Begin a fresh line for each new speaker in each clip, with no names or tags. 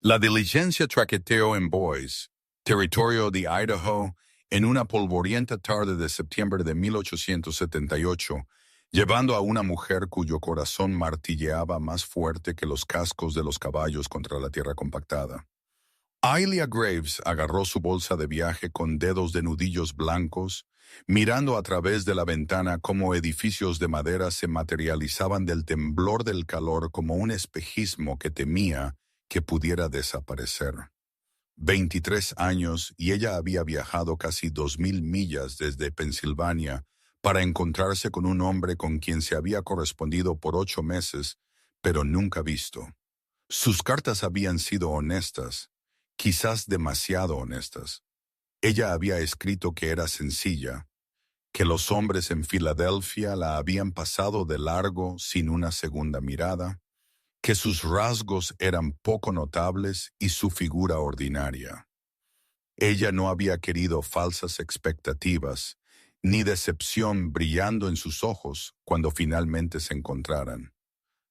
La diligencia traqueteó en Boise, territorio de Idaho, en una polvorienta tarde de septiembre de 1878, llevando a una mujer cuyo corazón martilleaba más fuerte que los cascos de los caballos contra la tierra compactada. Ailea Graves agarró su bolsa de viaje con dedos de nudillos blancos, mirando a través de la ventana cómo edificios de madera se materializaban del temblor del calor como un espejismo que temía que pudiera desaparecer. 23 años y ella había viajado casi 2000 millas desde Pensilvania para encontrarse con un hombre con quien se había correspondido por 8 meses, pero nunca visto. Sus cartas habían sido honestas, quizás demasiado honestas. Ella había escrito que era sencilla, que los hombres en Filadelfia la habían pasado de largo sin una segunda mirada, que sus rasgos eran poco notables y su figura ordinaria. Ella no había querido falsas expectativas, ni decepción brillando en sus ojos cuando finalmente se encontraran.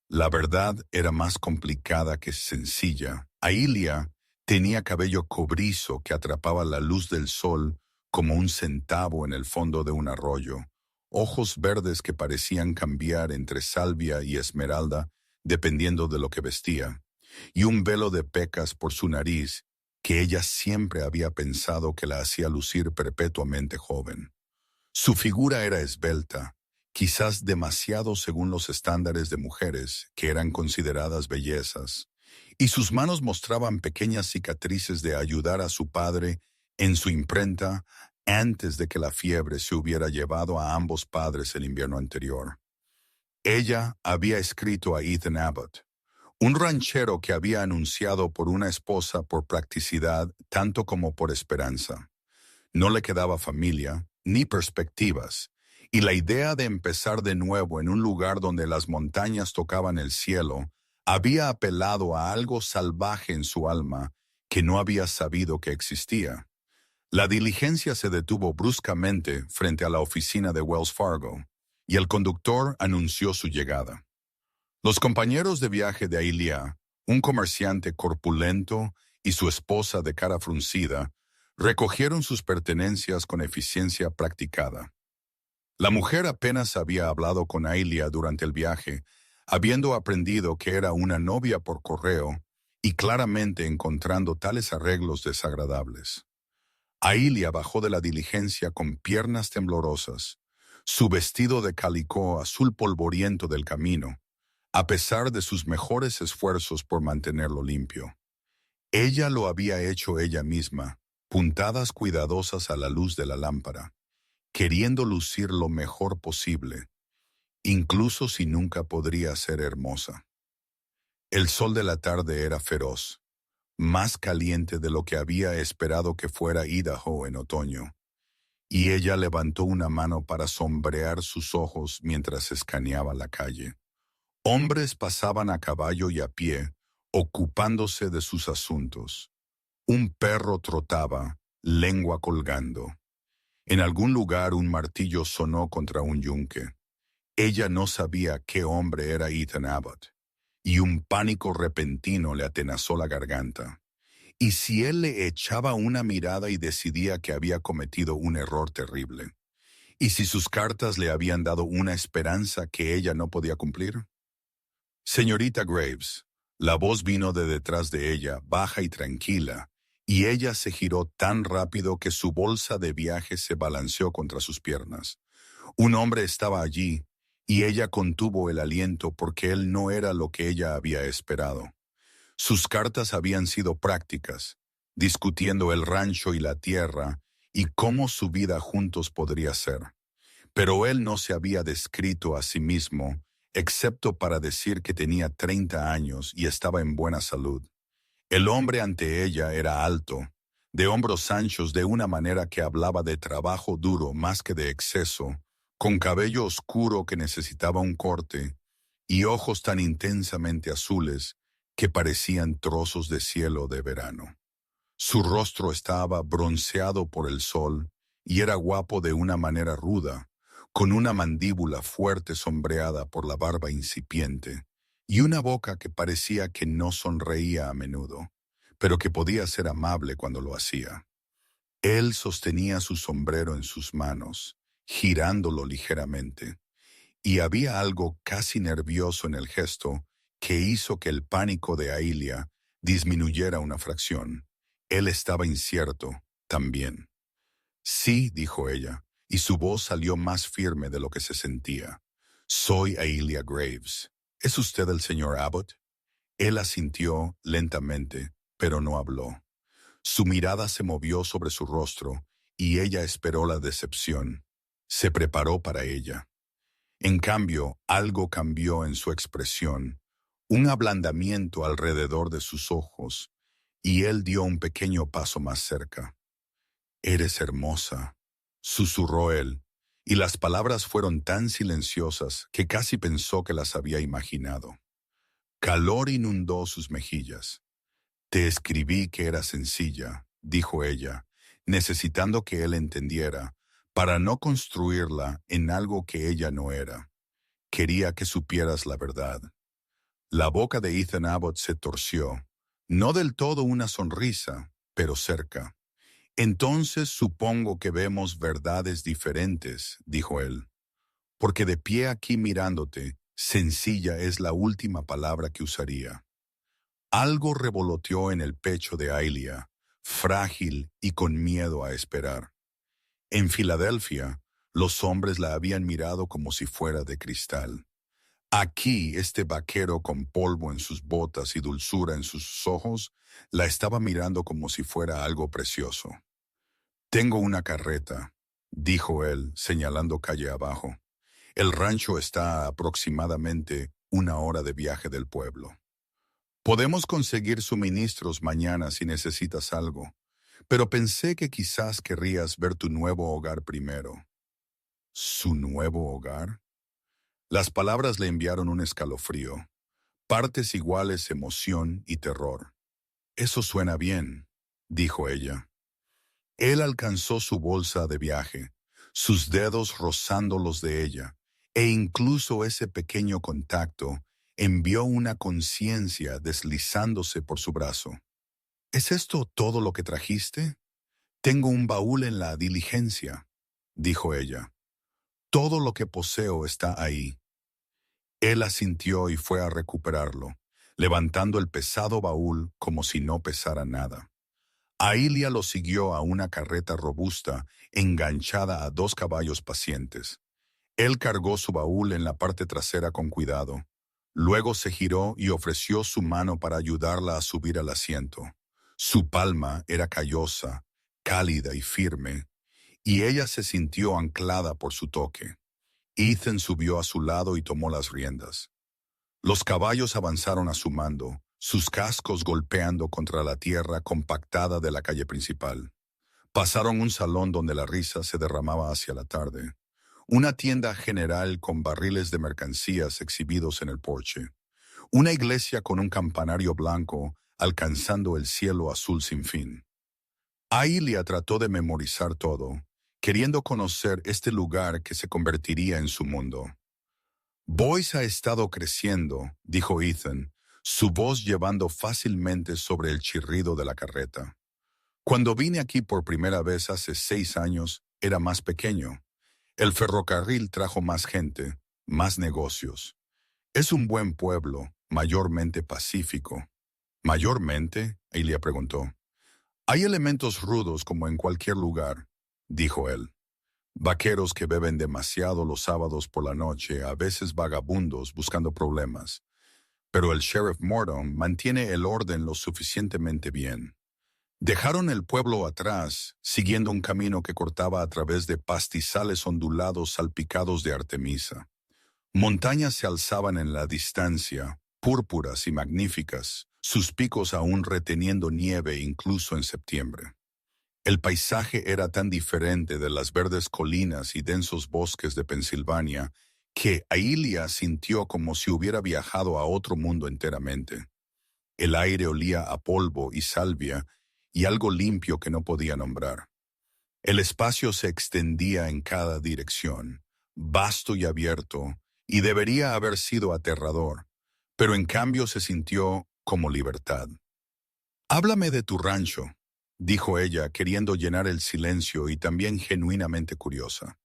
La verdad era más complicada que sencilla. Ailea tenía cabello cobrizo que atrapaba la luz del sol como un centavo en el fondo de un arroyo, ojos verdes que parecían cambiar entre salvia y esmeralda dependiendo de lo que vestía, y un velo de pecas por su nariz que ella siempre había pensado que la hacía lucir perpetuamente joven. Su figura era esbelta, quizás demasiado según los estándares de mujeres que eran consideradas bellezas, y sus manos mostraban pequeñas cicatrices de ayudar a su padre en su imprenta antes de que la fiebre se hubiera llevado a ambos padres el invierno anterior. Ella había escrito a Ethan Abbott, un ranchero que había anunciado por una esposa por practicidad tanto como por esperanza. No le quedaba familia, ni perspectivas, y la idea de empezar de nuevo en un lugar donde las montañas tocaban el cielo había apelado a algo salvaje en su alma que no había sabido que existía. La diligencia se detuvo bruscamente frente a la oficina de Wells Fargo, y el conductor anunció su llegada. Los compañeros de viaje de Ailea, un comerciante corpulento y su esposa de cara fruncida, recogieron sus pertenencias con eficiencia practicada. La mujer apenas había hablado con Ailea durante el viaje, habiendo aprendido que era una novia por correo y claramente encontrando tales arreglos desagradables. Ailea bajó de la diligencia con piernas temblorosas, su vestido de calicó azul polvoriento del camino, a pesar de sus mejores esfuerzos por mantenerlo limpio. Ella lo había hecho ella misma, puntadas cuidadosas a la luz de la lámpara, queriendo lucir lo mejor posible, incluso si nunca podría ser hermosa. El sol de la tarde era feroz, más caliente de lo que había esperado que fuera Idaho en otoño, y ella levantó una mano para sombrear sus ojos mientras escaneaba la calle. Hombres pasaban a caballo y a pie, ocupándose de sus asuntos. Un perro trotaba, lengua colgando. En algún lugar un martillo sonó contra un yunque. Ella no sabía qué hombre era Ethan Abbott, y un pánico repentino le atenazó la garganta. ¿Y si él le echaba una mirada y decidía que había cometido un error terrible? ¿Y si sus cartas le habían dado una esperanza que ella no podía cumplir? Señorita Graves, la voz vino de detrás de ella, baja y tranquila, y ella se giró tan rápido que su bolsa de viaje se balanceó contra sus piernas. Un hombre estaba allí, y ella contuvo el aliento porque él no era lo que ella había esperado. Sus cartas habían sido prácticas, discutiendo el rancho y la tierra y cómo su vida juntos podría ser. Pero él no se había descrito a sí mismo, excepto para decir que tenía 30 años y estaba en buena salud. El hombre ante ella era alto, de hombros anchos de una manera que hablaba de trabajo duro más que de exceso, con cabello oscuro que necesitaba un corte, y ojos tan intensamente azules que parecían trozos de cielo de verano. Su rostro estaba bronceado por el sol y era guapo de una manera ruda, con una mandíbula fuerte sombreada por la barba incipiente y una boca que parecía que no sonreía a menudo. pero que podía ser amable cuando lo hacía. Él sostenía su sombrero en sus manos, girándolo ligeramente, y había algo casi nervioso en el gesto que hizo que el pánico de Aília disminuyera una fracción. Él estaba incierto, también. Sí, dijo ella, y su voz salió más firme de lo que se sentía. Soy Aília Graves. ¿Es usted el señor Abbott? Él asintió lentamente, pero no habló. Su mirada se movió sobre su rostro, y ella esperó la decepción. Se preparó para ella. En cambio, algo cambió en su expresión, un ablandamiento alrededor de sus ojos, y él dio un pequeño paso más cerca. «Eres hermosa», susurró él, y las palabras fueron tan silenciosas que casi pensó que las había imaginado. Calor inundó sus mejillas. «Te escribí que era sencilla», dijo ella, necesitando que él entendiera, para no construirla en algo que ella no era. «Quería que supieras la verdad». La boca de Ethan Abbott se torció, no del todo una sonrisa, pero cerca. «Entonces supongo que vemos verdades diferentes», dijo él, «porque de pie aquí mirándote, sencilla es la última palabra que usaría». Algo revoloteó en el pecho de Aília, frágil y con miedo a esperar. En Filadelfia, los hombres la habían mirado como si fuera de cristal. Aquí, este vaquero con polvo en sus botas y dulzura en sus ojos, la estaba mirando como si fuera algo precioso. «Tengo una carreta», dijo él, señalando calle abajo. «El rancho está a aproximadamente 1 hora de viaje del pueblo. Podemos conseguir suministros mañana si necesitas algo, pero pensé que quizás querrías ver tu nuevo hogar primero». ¿Su nuevo hogar? Las palabras le enviaron un escalofrío, partes iguales emoción y terror. «Eso suena bien», dijo ella. Él alcanzó su bolsa de viaje, sus dedos rozando los de ella, e incluso ese pequeño contacto envió una conciencia deslizándose por su brazo. «¿Es esto todo lo que trajiste? Tengo un baúl en la diligencia», dijo ella. «Todo lo que poseo está ahí». Él asintió y fue a recuperarlo, levantando el pesado baúl como si no pesara nada. Aília lo siguió a una carreta robusta, enganchada a 2 caballos pacientes. Él cargó su baúl en la parte trasera con cuidado. Luego se giró y ofreció su mano para ayudarla a subir al asiento. Su palma era callosa, cálida y firme, y ella se sintió anclada por su toque. Ethan subió a su lado y tomó las riendas. Los caballos avanzaron a su mando, sus cascos golpeando contra la tierra compactada de la calle principal. Pasaron un salón donde la risa se derramaba hacia la tarde. Una tienda general con barriles de mercancías exhibidos en el porche. Una iglesia con un campanario blanco alcanzando el cielo azul sin fin. Aília trató de memorizar todo, queriendo conocer este lugar que se convertiría en su mundo. «Boyce ha estado creciendo», dijo Ethan, su voz llevando fácilmente sobre el chirrido de la carreta. «Cuando vine aquí por primera vez hace 6 años, era más pequeño. El ferrocarril trajo más gente, más negocios. Es un buen pueblo, mayormente pacífico». «¿Mayormente?», Aília preguntó. «Hay elementos rudos como en cualquier lugar», dijo él. «Vaqueros que beben demasiado los sábados por la noche, a veces vagabundos buscando problemas. Pero el sheriff Morton mantiene el orden lo suficientemente bien». Dejaron el pueblo atrás, siguiendo un camino que cortaba a través de pastizales ondulados salpicados de artemisa. Montañas se alzaban en la distancia, púrpuras y magníficas, sus picos aún reteniendo nieve incluso en septiembre. El paisaje era tan diferente de las verdes colinas y densos bosques de Pensilvania que Aília sintió como si hubiera viajado a otro mundo enteramente. El aire olía a polvo y salvia y algo limpio que no podía nombrar. El espacio se extendía en cada dirección, vasto y abierto, y debería haber sido aterrador, pero en cambio se sintió como libertad. Háblame de tu rancho, dijo ella, queriendo llenar el silencio y también genuinamente curiosa.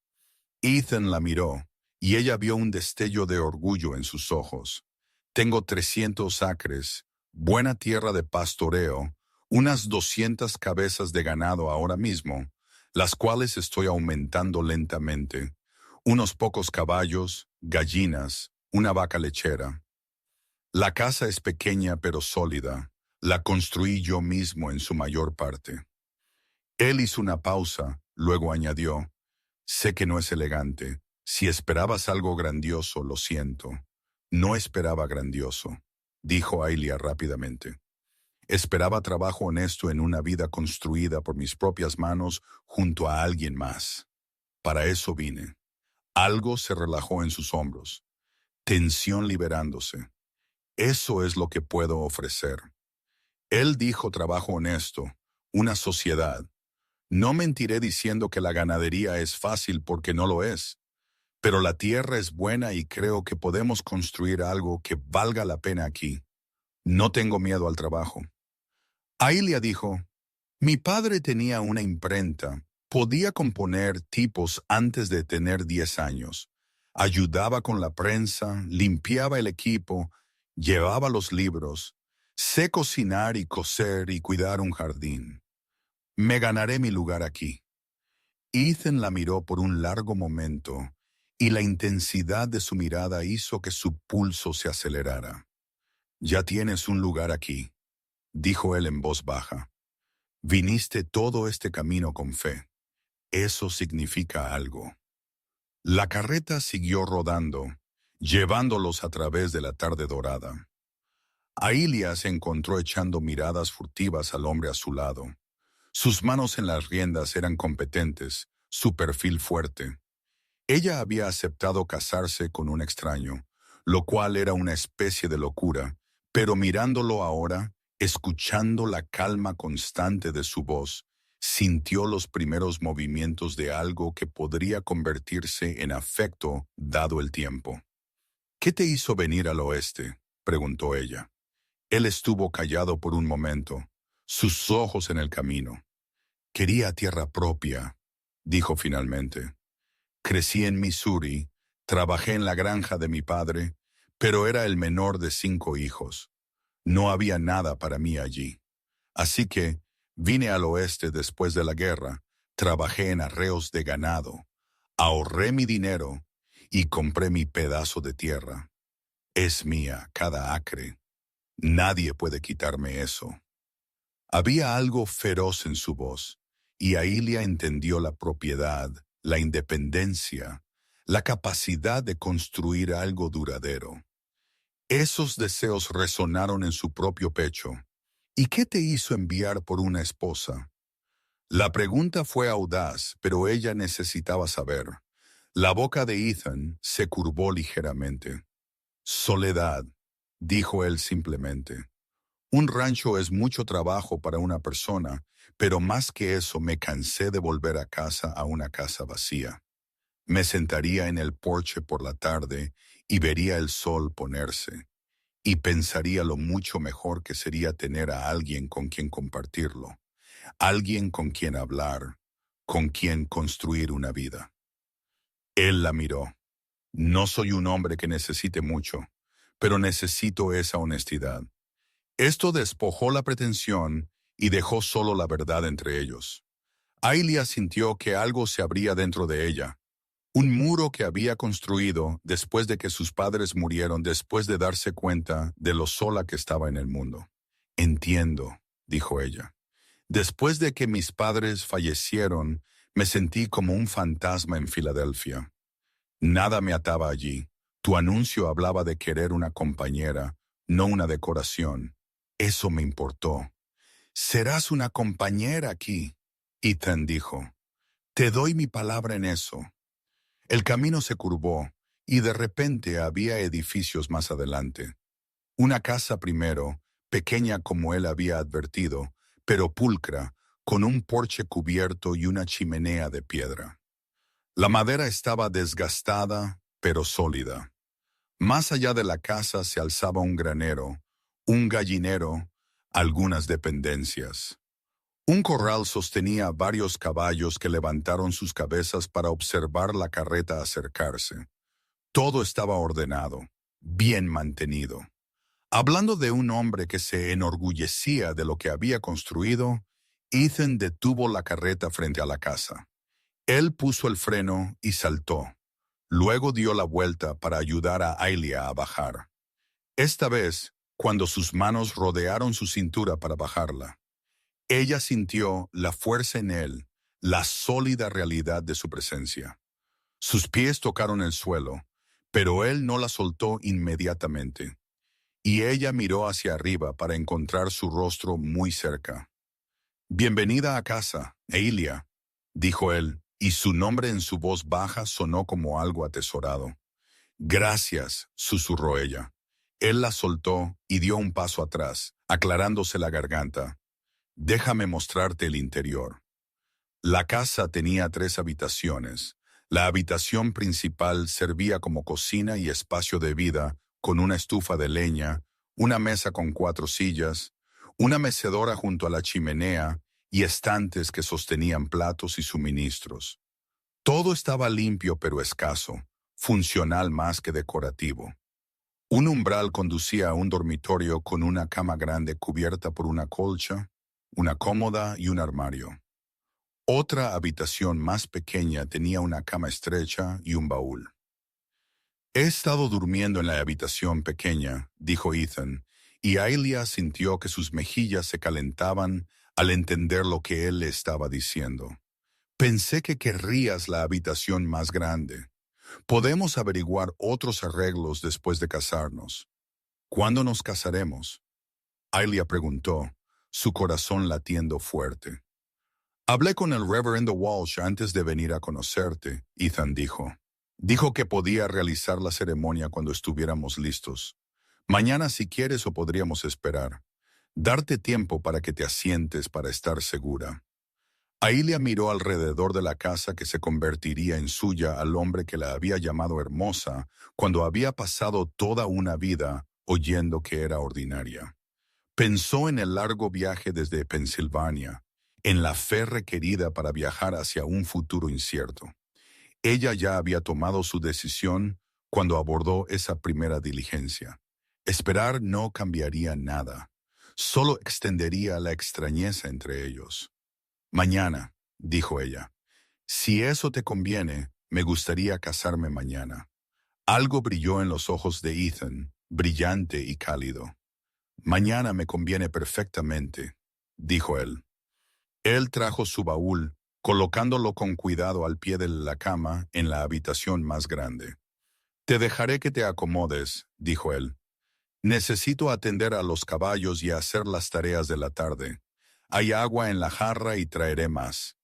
Ethan la miró, y ella vio un destello de orgullo en sus ojos. Tengo 300 acres, buena tierra de pastoreo, unas 200 cabezas de ganado ahora mismo, las cuales estoy aumentando lentamente, unos pocos caballos, gallinas, una vaca lechera. La casa es pequeña pero sólida. La construí yo mismo en su mayor parte. Él hizo una pausa, luego añadió, sé que no es elegante. Si esperabas algo grandioso, lo siento. No esperaba grandioso, dijo Ailia rápidamente. Esperaba trabajo honesto en una vida construida por mis propias manos junto a alguien más. Para eso vine. Algo se relajó en sus hombros, tensión liberándose. Eso es lo que puedo ofrecer. Él dijo trabajo honesto, una sociedad. No mentiré diciendo que la ganadería es fácil porque no lo es, pero la tierra es buena y creo que podemos construir algo que valga la pena aquí. No tengo miedo al trabajo. Ailia dijo, mi padre tenía una imprenta, podía componer tipos antes de tener 10 años. Ayudaba con la prensa, limpiaba el equipo, llevaba los libros. Sé cocinar y coser y cuidar un jardín. Me ganaré mi lugar aquí. Ethan la miró por un largo momento y la intensidad de su mirada hizo que su pulso se acelerara. Ya tienes un lugar aquí, dijo él en voz baja. Viniste todo este camino con fe. Eso significa algo. La carreta siguió rodando, llevándolos a través de la tarde dorada. Ailia se encontró echando miradas furtivas al hombre a su lado. Sus manos en las riendas eran competentes, su perfil fuerte. Ella había aceptado casarse con un extraño, lo cual era una especie de locura, pero mirándolo ahora, escuchando la calma constante de su voz, sintió los primeros movimientos de algo que podría convertirse en afecto dado el tiempo. ¿Qué te hizo venir al oeste?, preguntó ella. Él estuvo callado por un momento, sus ojos en el camino. Quería tierra propia, dijo finalmente. Crecí en Missouri, trabajé en la granja de mi padre, pero era el menor de 5 hijos. No había nada para mí allí. Así que vine al oeste después de la guerra, trabajé en arreos de ganado, ahorré mi dinero y compré mi pedazo de tierra. Es mía cada acre. Nadie puede quitarme eso. Había algo feroz en su voz, y Ailia entendió la propiedad, la independencia, la capacidad de construir algo duradero. Esos deseos resonaron en su propio pecho. ¿Y qué te hizo enviar por una esposa? La pregunta fue audaz, pero ella necesitaba saber. La boca de Ethan se curvó ligeramente. Soledad, dijo él simplemente. Un rancho es mucho trabajo para una persona, pero más que eso me cansé de volver a casa a una casa vacía. Me sentaría en el porche por la tarde y vería el sol ponerse, y pensaría lo mucho mejor que sería tener a alguien con quien compartirlo, alguien con quien hablar, con quien construir una vida. Él la miró. No soy un hombre que necesite mucho, pero necesito esa honestidad. Esto despojó la pretensión y dejó solo la verdad entre ellos. Ailia sintió que algo se abría dentro de ella, un muro que había construido después de que sus padres murieron, después de darse cuenta de lo sola que estaba en el mundo. Entiendo, dijo ella. Después de que mis padres fallecieron, me sentí como un fantasma en Filadelfia. Nada me ataba allí. Tu anuncio hablaba de querer una compañera, no una decoración. Eso me importó. Serás una compañera aquí, Ethan dijo. Te doy mi palabra en eso. El camino se curvó, y de repente había edificios más adelante. Una casa primero, pequeña como él había advertido, pero pulcra, con un porche cubierto y una chimenea de piedra. La madera estaba desgastada, pero sólida. Más allá de la casa se alzaba un granero, un gallinero, algunas dependencias. Un corral sostenía varios caballos que levantaron sus cabezas para observar la carreta acercarse. Todo estaba ordenado, bien mantenido. Hablando de un hombre que se enorgullecía de lo que había construido, Ethan detuvo la carreta frente a la casa. Él puso el freno y saltó. Luego dio la vuelta para ayudar a Aylia a bajar. Esta vez, cuando sus manos rodearon su cintura para bajarla, ella sintió la fuerza en él, la sólida realidad de su presencia. Sus pies tocaron el suelo, pero él no la soltó inmediatamente, y ella miró hacia arriba para encontrar su rostro muy cerca. «Bienvenida a casa, Aylia», dijo él, y su nombre en su voz baja sonó como algo atesorado. «Gracias», susurró ella. Él la soltó y dio un paso atrás, aclarándose la garganta. «Déjame mostrarte el interior». La casa tenía 3 habitaciones. La habitación principal servía como cocina y espacio de vida, con una estufa de leña, una mesa con 4 sillas, una mecedora junto a la chimenea y estantes que sostenían platos y suministros. Todo estaba limpio pero escaso, funcional más que decorativo. Un umbral conducía a un dormitorio con una cama grande cubierta por una colcha, una cómoda y un armario. Otra habitación más pequeña tenía una cama estrecha y un baúl. «He estado durmiendo en la habitación pequeña», dijo Ethan, y Aylia sintió que sus mejillas se calentaban al entender lo que él le estaba diciendo. «Pensé que querrías la habitación más grande. Podemos averiguar otros arreglos después de casarnos». «¿Cuándo nos casaremos?», Aylia preguntó, su corazón latiendo fuerte. «Hablé con el reverendo Walsh antes de venir a conocerte», Ethan dijo. «Dijo que podía realizar la ceremonia cuando estuviéramos listos. Mañana si quieres o podríamos esperar. Darte tiempo para que te asientes para estar segura». Aylia miró alrededor de la casa que se convertiría en suya al hombre que la había llamado hermosa cuando había pasado toda una vida oyendo que era ordinaria. Pensó en el largo viaje desde Pensilvania, en la fe requerida para viajar hacia un futuro incierto. Ella ya había tomado su decisión cuando abordó esa primera diligencia. Esperar no cambiaría nada, solo extendería la extrañeza entre ellos. «Mañana», dijo ella. «Si eso te conviene, me gustaría casarme mañana». Algo brilló en los ojos de Ethan, brillante y cálido. «Mañana me conviene perfectamente», dijo él. Él trajo su baúl, colocándolo con cuidado al pie de la cama en la habitación más grande. «Te dejaré que te acomodes», dijo él. «Necesito atender a los caballos y hacer las tareas de la tarde. Hay agua en la jarra y traeré más.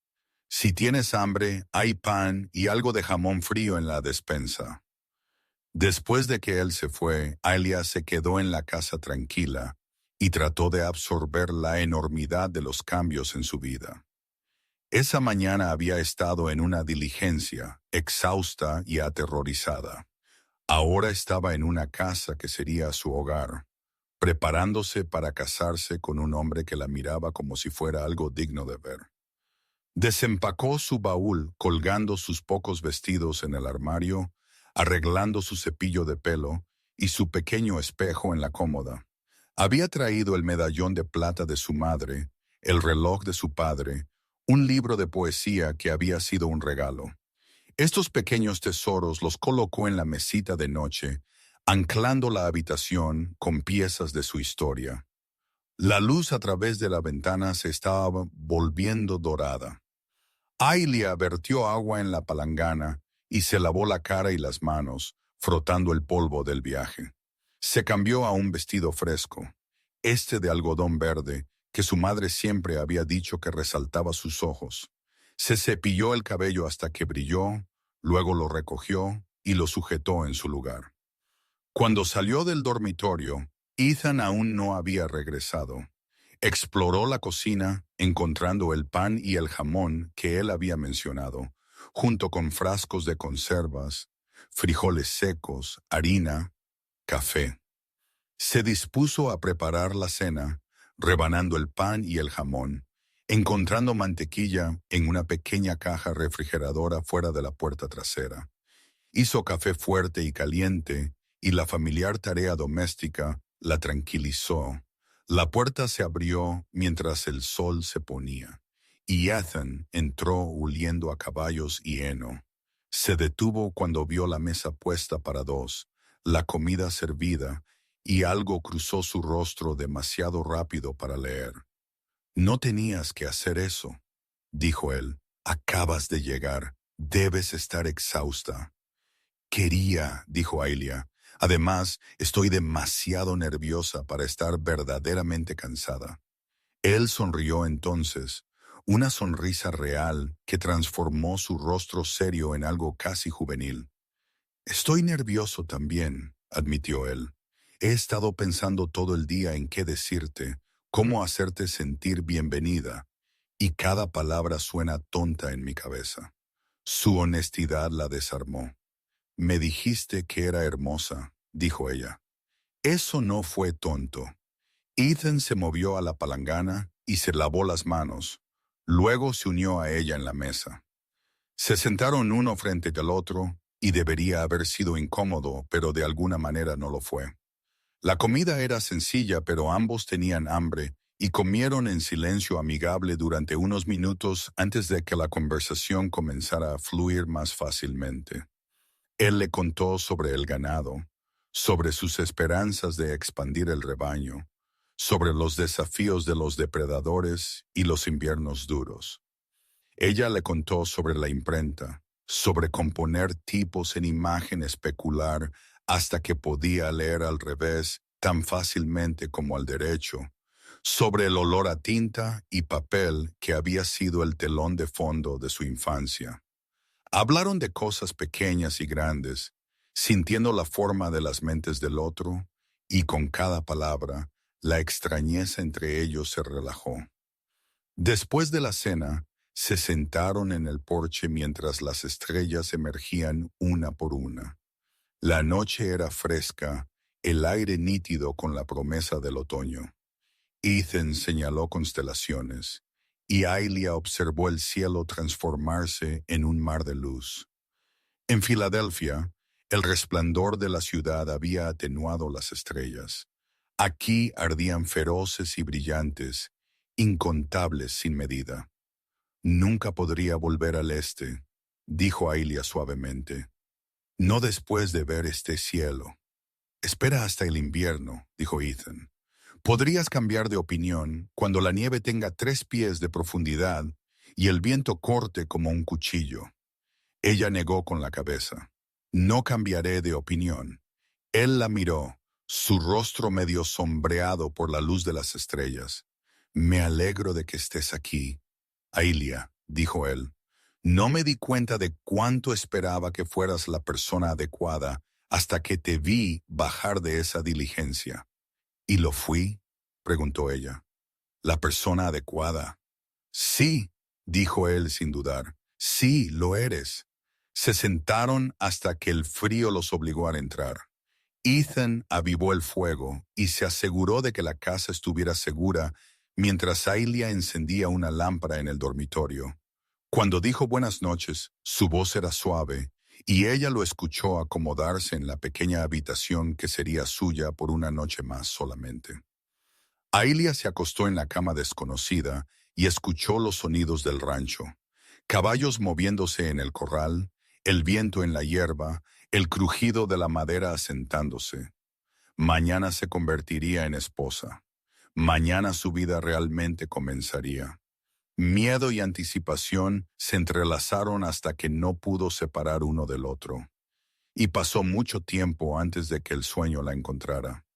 Si tienes hambre, hay pan y algo de jamón frío en la despensa». Después de que él se fue, Aylia se quedó en la casa tranquila y trató de absorber la enormidad de los cambios en su vida. Esa mañana había estado en una diligencia, exhausta y aterrorizada. Ahora estaba en una casa que sería su hogar, preparándose para casarse con un hombre que la miraba como si fuera algo digno de ver. Desempacó su baúl colgando sus pocos vestidos en el armario, arreglando su cepillo de pelo y su pequeño espejo en la cómoda. Había traído el medallón de plata de su madre, el reloj de su padre, un libro de poesía que había sido un regalo. Estos pequeños tesoros los colocó en la mesita de noche, anclando la habitación con piezas de su historia. La luz a través de la ventana se estaba volviendo dorada. Aylia vertió agua en la palangana y se lavó la cara y las manos, frotando el polvo del viaje. Se cambió a un vestido fresco, de algodón verde, que su madre siempre había dicho que resaltaba sus ojos. Se cepilló el cabello hasta que brilló, luego lo recogió y lo sujetó en su lugar. Cuando salió del dormitorio, Ethan aún no había regresado. Exploró la cocina, encontrando el pan y el jamón que él había mencionado, junto con frascos de conservas, frijoles secos, harina, café. Se dispuso a preparar la cena, rebanando el pan y el jamón, encontrando mantequilla en una pequeña caja refrigeradora fuera de la puerta trasera. Hizo café fuerte y caliente, y la familiar tarea doméstica la tranquilizó. La puerta se abrió mientras el sol se ponía, y Ethan entró oliendo a caballos y heno. Se detuvo cuando vio la mesa puesta para dos, la comida servida, y algo cruzó su rostro demasiado rápido para leer. «No tenías que hacer eso», dijo él. «Acabas de llegar. Debes estar exhausta». «Quería», dijo Ailia. «Además, estoy demasiado nerviosa para estar verdaderamente cansada». Él sonrió entonces, una sonrisa real que transformó su rostro serio en algo casi juvenil. «Estoy nervioso también», admitió él. «He estado pensando todo el día en qué decirte, cómo hacerte sentir bienvenida, y cada palabra suena tonta en mi cabeza». Su honestidad la desarmó. «Me dijiste que era hermosa», dijo ella. «Eso no fue tonto». Ethan se movió a la palangana y se lavó las manos. Luego se unió a ella en la mesa. Se sentaron uno frente al otro, y debería haber sido incómodo, pero de alguna manera no lo fue. La comida era sencilla, pero ambos tenían hambre, y comieron en silencio amigable durante unos minutos antes de que la conversación comenzara a fluir más fácilmente. Él le contó sobre el ganado, sobre sus esperanzas de expandir el rebaño, sobre los desafíos de los depredadores y los inviernos duros. Ella le contó sobre la imprenta, sobre componer tipos en imagen especular hasta que podía leer al revés tan fácilmente como al derecho, sobre el olor a tinta y papel que había sido el telón de fondo de su infancia. Hablaron de cosas pequeñas y grandes, sintiendo la forma de las mentes del otro, y con cada palabra, la extrañeza entre ellos se relajó. Después de la cena, se sentaron en el porche mientras las estrellas emergían una por una. La noche era fresca, el aire nítido con la promesa del otoño. Ethan señaló constelaciones, y Ailia observó el cielo transformarse en un mar de luz. En Filadelfia, el resplandor de la ciudad había atenuado las estrellas. Aquí ardían feroces y brillantes, incontables sin medida. «Nunca podría volver al este», dijo Ailia suavemente. «No después de ver este cielo». «Espera hasta el invierno», dijo Ethan. «Podrías cambiar de opinión cuando la nieve tenga 3 pies de profundidad y el viento corte como un cuchillo». Ella negó con la cabeza. «No cambiaré de opinión». Él la miró, su rostro medio sombreado por la luz de las estrellas. «Me alegro de que estés aquí, Ailia», dijo él. «No me di cuenta de cuánto esperaba que fueras la persona adecuada hasta que te vi bajar de esa diligencia». «¿Y lo fui?», preguntó ella. «¿La persona adecuada?» «Sí», dijo él sin dudar. «Sí, lo eres». Se sentaron hasta que el frío los obligó a entrar. Ethan avivó el fuego y se aseguró de que la casa estuviera segura mientras Ailia encendía una lámpara en el dormitorio. Cuando dijo buenas noches, su voz era suave, y ella lo escuchó acomodarse en la pequeña habitación que sería suya por una noche más solamente. Ailia se acostó en la cama desconocida y escuchó los sonidos del rancho. Caballos moviéndose en el corral, el viento en la hierba, el crujido de la madera asentándose. Mañana se convertiría en esposa. Mañana su vida realmente comenzaría. Miedo y anticipación se entrelazaron hasta que no pudo separar uno del otro. Y pasó mucho tiempo antes de que el sueño la encontrara.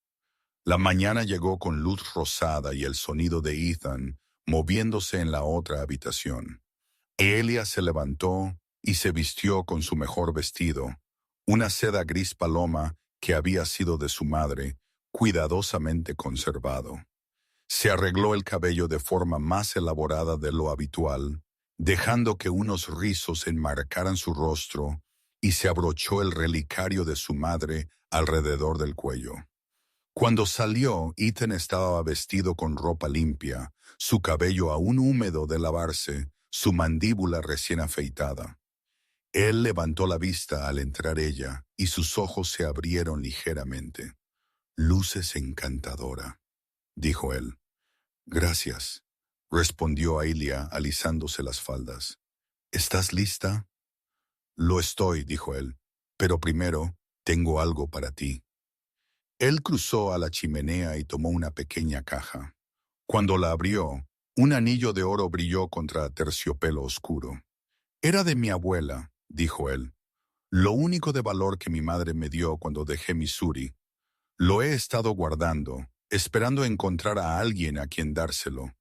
La mañana llegó con luz rosada y el sonido de Ethan moviéndose en la otra habitación. Elia se levantó y se vistió con su mejor vestido, una seda gris paloma que había sido de su madre, cuidadosamente conservado. Se arregló el cabello de forma más elaborada de lo habitual, dejando que unos rizos enmarcaran su rostro, y se abrochó el relicario de su madre alrededor del cuello. Cuando salió, Ethan estaba vestido con ropa limpia, su cabello aún húmedo de lavarse, su mandíbula recién afeitada. Él levantó la vista al entrar ella, y sus ojos se abrieron ligeramente. «Luces encantadora», dijo él. «Gracias», respondió Ailia alisándose las faldas. «¿Estás lista?» «Lo estoy», dijo él, «pero primero tengo algo para ti». Él cruzó a la chimenea y tomó una pequeña caja. Cuando la abrió, un anillo de oro brilló contra terciopelo oscuro. «Era de mi abuela», dijo él. «Lo único de valor que mi madre me dio cuando dejé Missouri. Lo he estado guardando, esperando encontrar a alguien a quien dárselo.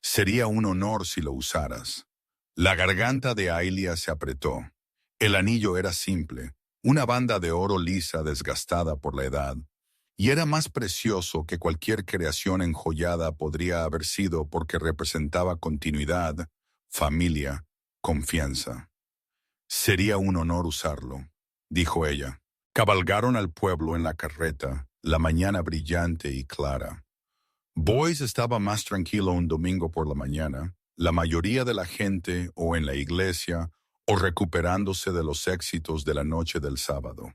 Sería un honor si lo usaras». La garganta de Ailia se apretó. El anillo era simple, una banda de oro lisa desgastada por la edad, y era más precioso que cualquier creación enjollada podría haber sido porque representaba continuidad, familia, confianza. «Sería un honor usarlo», dijo ella. Cabalgaron al pueblo en la carreta, la mañana brillante y clara. Boyce estaba más tranquilo un domingo por la mañana, la mayoría de la gente o en la iglesia o recuperándose de los éxitos de la noche del sábado.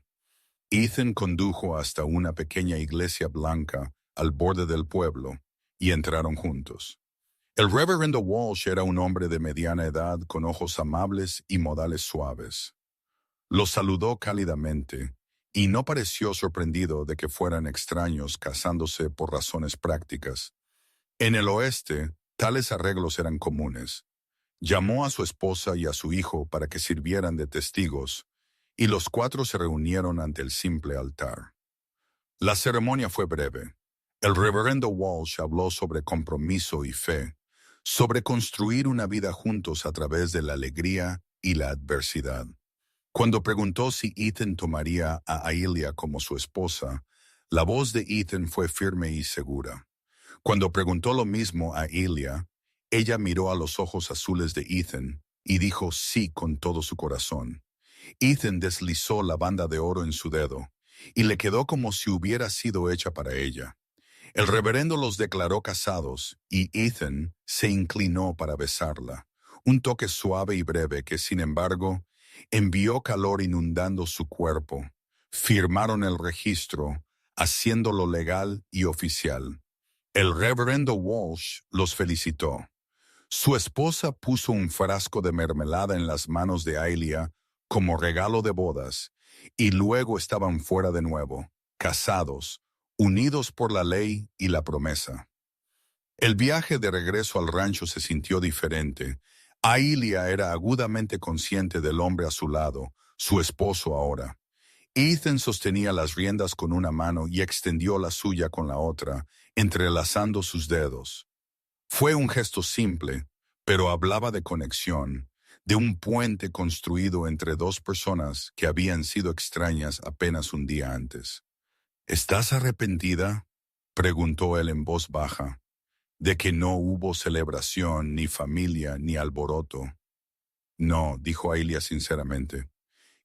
Ethan condujo hasta una pequeña iglesia blanca al borde del pueblo y entraron juntos. El reverendo Walsh era un hombre de mediana edad con ojos amables y modales suaves. Los saludó cálidamente y no pareció sorprendido de que fueran extraños casándose por razones prácticas. En el oeste, tales arreglos eran comunes. Llamó a su esposa y a su hijo para que sirvieran de testigos, y los cuatro se reunieron ante el simple altar. La ceremonia fue breve. El reverendo Walsh habló sobre compromiso y fe, sobre construir una vida juntos a través de la alegría y la adversidad. Cuando preguntó si Ethan tomaría a Ailia como su esposa, la voz de Ethan fue firme y segura. Cuando preguntó lo mismo a Ailia, ella miró a los ojos azules de Ethan y dijo sí con todo su corazón. Ethan deslizó la banda de oro en su dedo, y le quedó como si hubiera sido hecha para ella. El reverendo los declaró casados, y Ethan se inclinó para besarla, un toque suave y breve que, sin embargo, envió calor inundando su cuerpo. Firmaron el registro, haciéndolo legal y oficial. El reverendo Walsh los felicitó. Su esposa puso un frasco de mermelada en las manos de Ailia como regalo de bodas, y luego estaban fuera de nuevo, casados, unidos por la ley y la promesa. El viaje de regreso al rancho se sintió diferente. Ailia era agudamente consciente del hombre a su lado, su esposo ahora. Ethan sostenía las riendas con una mano y extendió la suya con la otra, entrelazando sus dedos. Fue un gesto simple, pero hablaba de conexión, de un puente construido entre dos personas que habían sido extrañas apenas un día antes. «¿Estás arrepentida?», preguntó él en voz baja, «de que no hubo celebración, ni familia, ni alboroto». «No», dijo Ailia sinceramente.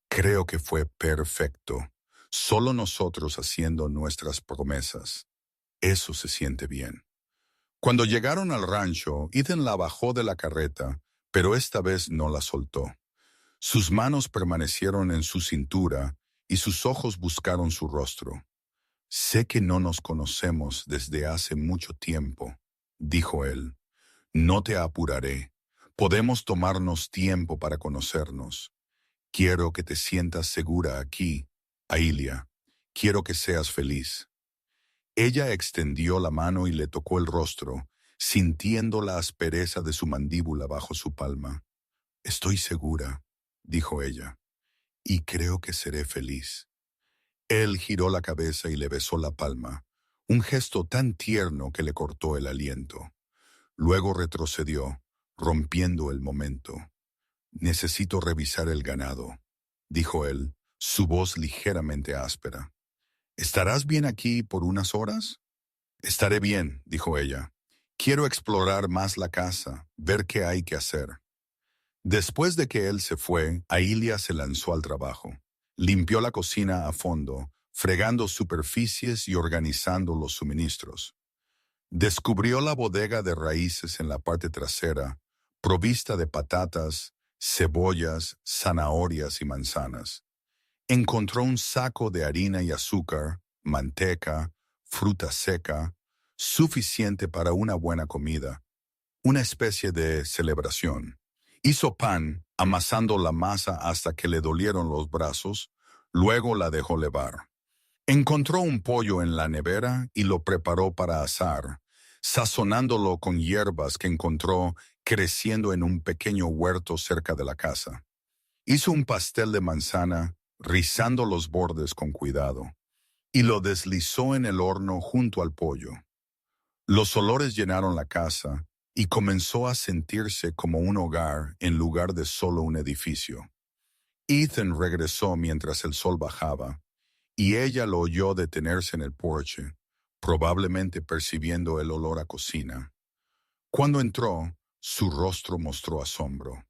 «Creo que fue perfecto. Solo nosotros haciendo nuestras promesas. Eso se siente bien». Cuando llegaron al rancho, Ethan la bajó de la carreta, pero esta vez no la soltó. Sus manos permanecieron en su cintura y sus ojos buscaron su rostro. «Sé que no nos conocemos desde hace mucho tiempo», dijo él. «No te apuraré. Podemos tomarnos tiempo para conocernos. Quiero que te sientas segura aquí, Ailia. Quiero que seas feliz». Ella extendió la mano y le tocó el rostro, sintiendo la aspereza de su mandíbula bajo su palma. «Estoy segura», dijo ella, «y creo que seré feliz». Él giró la cabeza y le besó la palma, un gesto tan tierno que le cortó el aliento. Luego retrocedió, rompiendo el momento. «Necesito revisar el ganado», dijo él, su voz ligeramente áspera. «¿Estarás bien aquí por unas horas?» «Estaré bien», dijo ella. «Quiero explorar más la casa, ver qué hay que hacer». Después de que él se fue, Ailia se lanzó al trabajo. Limpió la cocina a fondo, fregando superficies y organizando los suministros. Descubrió la bodega de raíces en la parte trasera, provista de patatas, cebollas, zanahorias y manzanas. Encontró un saco de harina y azúcar, manteca, fruta seca, suficiente para una buena comida, una especie de celebración. Hizo pan, amasando la masa hasta que le dolieron los brazos, luego la dejó levar. Encontró un pollo en la nevera y lo preparó para asar, sazonándolo con hierbas que encontró creciendo en un pequeño huerto cerca de la casa. Hizo un pastel de manzana, rizando los bordes con cuidado, y lo deslizó en el horno junto al pollo. Los olores llenaron la casa y comenzó a sentirse como un hogar en lugar de solo un edificio. Ethan regresó mientras el sol bajaba, y ella lo oyó detenerse en el porche, probablemente percibiendo el olor a cocina. Cuando entró, su rostro mostró asombro.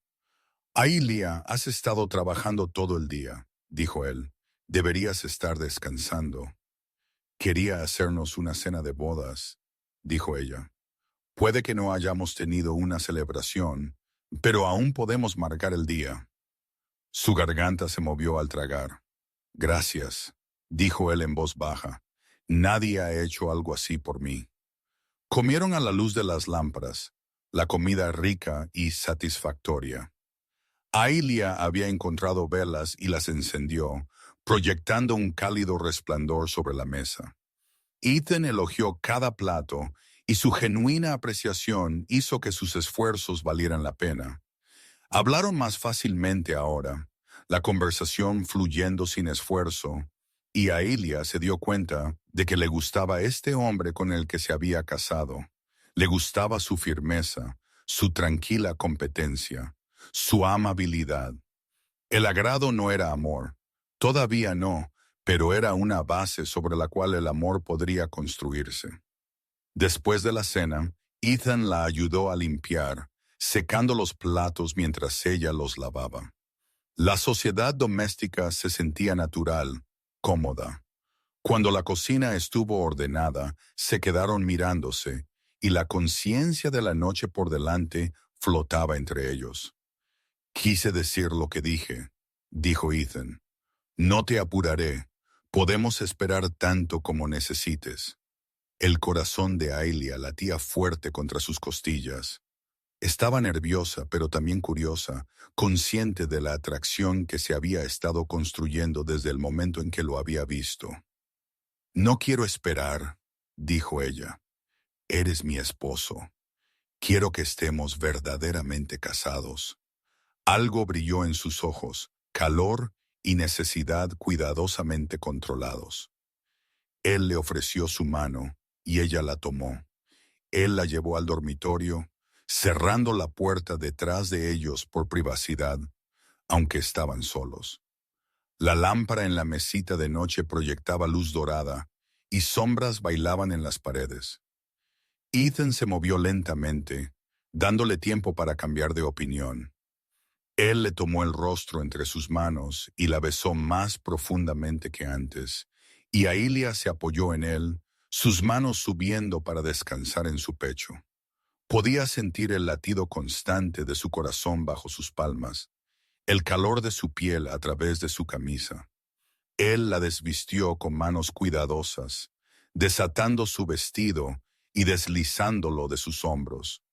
«Ailia, has estado trabajando todo el día», dijo él. «Deberías estar descansando». «Quería hacernos una cena de bodas», dijo ella. «Puede que no hayamos tenido una celebración, pero aún podemos marcar el día». Su garganta se movió al tragar. «Gracias», dijo él en voz baja. «Nadie ha hecho algo así por mí». Comieron a la luz de las lámparas, la comida rica y satisfactoria. Ailia había encontrado velas y las encendió, proyectando un cálido resplandor sobre la mesa. Ethan elogió cada plato y su genuina apreciación hizo que sus esfuerzos valieran la pena. Hablaron más fácilmente ahora, la conversación fluyendo sin esfuerzo, y Ailia se dio cuenta de que le gustaba este hombre con el que se había casado. Le gustaba su firmeza, su tranquila competencia, su amabilidad. El agrado no era amor, todavía no, pero era una base sobre la cual el amor podría construirse. Después de la cena, Ethan la ayudó a limpiar, secando los platos mientras ella los lavaba. La sociedad doméstica se sentía natural, cómoda. Cuando la cocina estuvo ordenada, se quedaron mirándose, y la conciencia de la noche por delante flotaba entre ellos. «Quise decir lo que dije», dijo Ethan. «No te apuraré. Podemos esperar tanto como necesites». El corazón de Ailia latía fuerte contra sus costillas. Estaba nerviosa, pero también curiosa, consciente de la atracción que se había estado construyendo desde el momento en que lo había visto. «No quiero esperar», dijo ella. «Eres mi esposo. Quiero que estemos verdaderamente casados». Algo brilló en sus ojos, calor y necesidad cuidadosamente controlados. Él le ofreció su mano y ella la tomó. Él la llevó al dormitorio, cerrando la puerta detrás de ellos por privacidad, aunque estaban solos. La lámpara en la mesita de noche proyectaba luz dorada y sombras bailaban en las paredes. Ethan se movió lentamente, dándole tiempo para cambiar de opinión. Él le tomó el rostro entre sus manos y la besó más profundamente que antes, y Ailia se apoyó en él, sus manos subiendo para descansar en su pecho. Podía sentir el latido constante de su corazón bajo sus palmas, el calor de su piel a través de su camisa. Él la desvistió con manos cuidadosas, desatando su vestido y deslizándolo de sus hombros.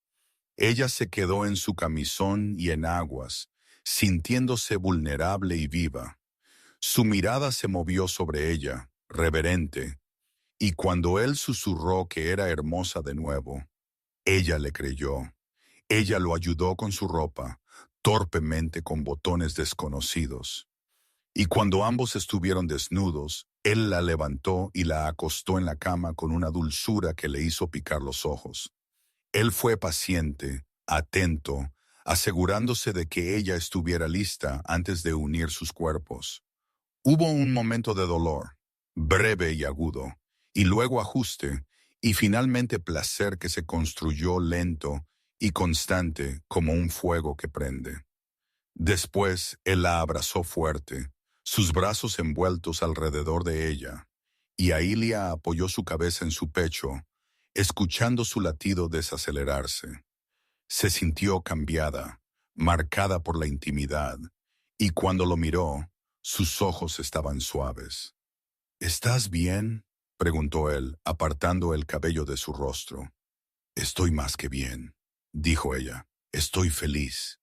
Ella se quedó en su camisón y en aguas, sintiéndose vulnerable y viva. Su mirada se movió sobre ella, reverente, y cuando él susurró que era hermosa de nuevo, ella le creyó. Ella lo ayudó con su ropa, torpemente con botones desconocidos. Y cuando ambos estuvieron desnudos, él la levantó y la acostó en la cama con una dulzura que le hizo picar los ojos. Él fue paciente, atento, asegurándose de que ella estuviera lista antes de unir sus cuerpos. Hubo un momento de dolor, breve y agudo, y luego ajuste, y finalmente placer que se construyó lento y constante como un fuego que prende. Después él la abrazó fuerte, sus brazos envueltos alrededor de ella, y Aília apoyó su cabeza en su pecho, escuchando su latido desacelerarse. Se sintió cambiada, marcada por la intimidad, y cuando lo miró, sus ojos estaban suaves. ¿Estás bien?, preguntó él, apartando el cabello de su rostro. Estoy más que bien, dijo ella. Estoy feliz.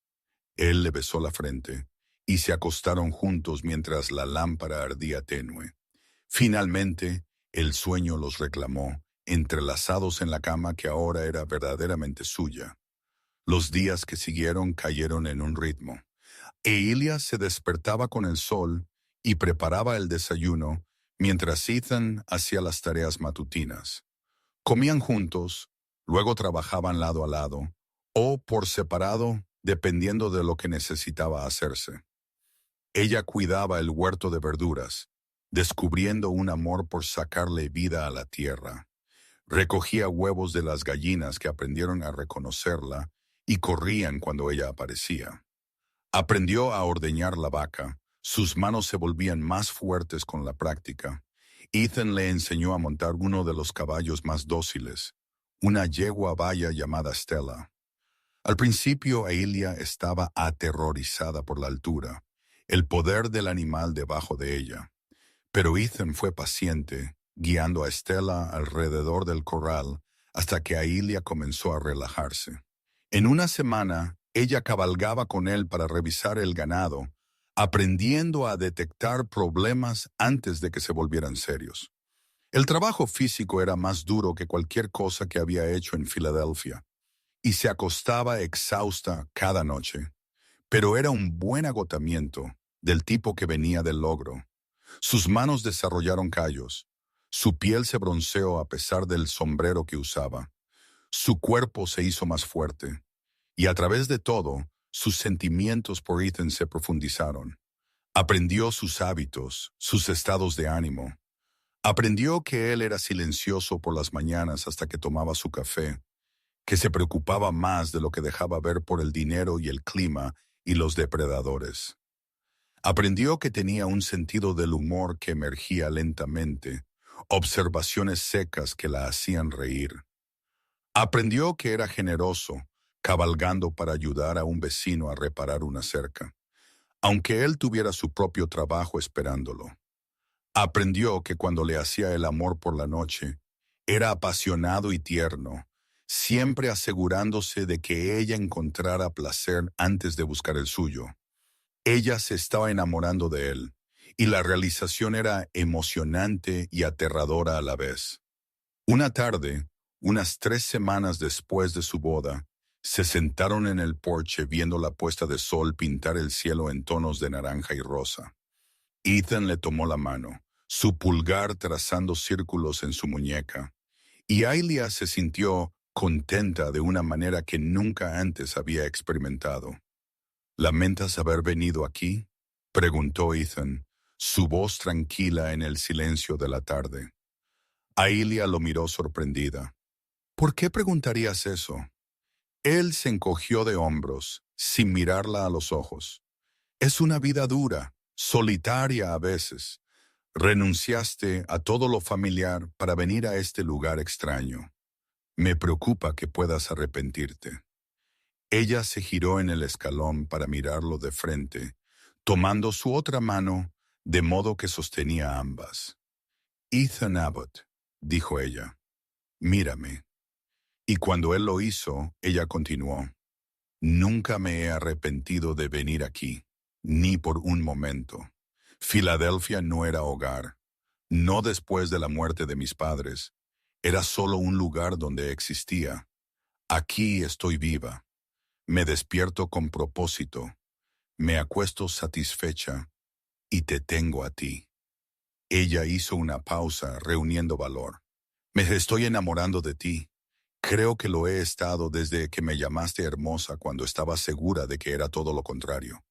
Él le besó la frente, y se acostaron juntos mientras la lámpara ardía tenue. Finalmente, el sueño los reclamó, entrelazados en la cama que ahora era verdaderamente suya. Los días que siguieron cayeron en un ritmo. Eilia se despertaba con el sol y preparaba el desayuno, mientras Ethan hacía las tareas matutinas. Comían juntos, luego trabajaban lado a lado, o por separado, dependiendo de lo que necesitaba hacerse. Ella cuidaba el huerto de verduras, descubriendo un amor por sacarle vida a la tierra. Recogía huevos de las gallinas que aprendieron a reconocerla y corrían cuando ella aparecía. Aprendió a ordeñar la vaca, sus manos se volvían más fuertes con la práctica. Ethan le enseñó a montar uno de los caballos más dóciles, una yegua baya llamada Stella. Al principio, Aília estaba aterrorizada por la altura, el poder del animal debajo de ella. Pero Ethan fue paciente, guiando a Stella alrededor del corral hasta que Aília comenzó a relajarse. En una semana, ella cabalgaba con él para revisar el ganado, aprendiendo a detectar problemas antes de que se volvieran serios. El trabajo físico era más duro que cualquier cosa que había hecho en Filadelfia, y se acostaba exhausta cada noche. Pero era un buen agotamiento, del tipo que venía del logro. Sus manos desarrollaron callos, su piel se bronceó a pesar del sombrero que usaba, su cuerpo se hizo más fuerte, y a través de todo, sus sentimientos por Ethan se profundizaron. Aprendió sus hábitos, sus estados de ánimo. Aprendió que él era silencioso por las mañanas hasta que tomaba su café, que se preocupaba más de lo que dejaba ver por el dinero y el clima y los depredadores. Aprendió que tenía un sentido del humor que emergía lentamente, observaciones secas que la hacían reír. Aprendió que era generoso, cabalgando para ayudar a un vecino a reparar una cerca, aunque él tuviera su propio trabajo esperándolo. Aprendió que cuando le hacía el amor por la noche, era apasionado y tierno, siempre asegurándose de que ella encontrara placer antes de buscar el suyo. Ella se estaba enamorando de él, y la realización era emocionante y aterradora a la vez. Una tarde, unas 3 semanas después de su boda, se sentaron en el porche viendo la puesta de sol pintar el cielo en tonos de naranja y rosa. Ethan le tomó la mano, su pulgar trazando círculos en su muñeca, y Aília se sintió contenta de una manera que nunca antes había experimentado. ¿Lamentas haber venido aquí?, preguntó Ethan, su voz tranquila en el silencio de la tarde. Aília lo miró sorprendida. ¿Por qué preguntarías eso? Él se encogió de hombros, sin mirarla a los ojos. Es una vida dura, solitaria a veces. Renunciaste a todo lo familiar para venir a este lugar extraño. Me preocupa que puedas arrepentirte. Ella se giró en el escalón para mirarlo de frente, tomando su otra mano, de modo que sostenía ambas. Ethan Abbott, dijo ella, mírame. Y cuando él lo hizo, ella continuó. Nunca me he arrepentido de venir aquí, ni por un momento. Filadelfia no era hogar, no después de la muerte de mis padres. Era solo un lugar donde existía. Aquí estoy viva. Me despierto con propósito. Me acuesto satisfecha y te tengo a ti. Ella hizo una pausa, reuniendo valor. Me estoy enamorando de ti. Creo que lo he estado desde que me llamaste hermosa cuando estaba segura de que era todo lo contrario.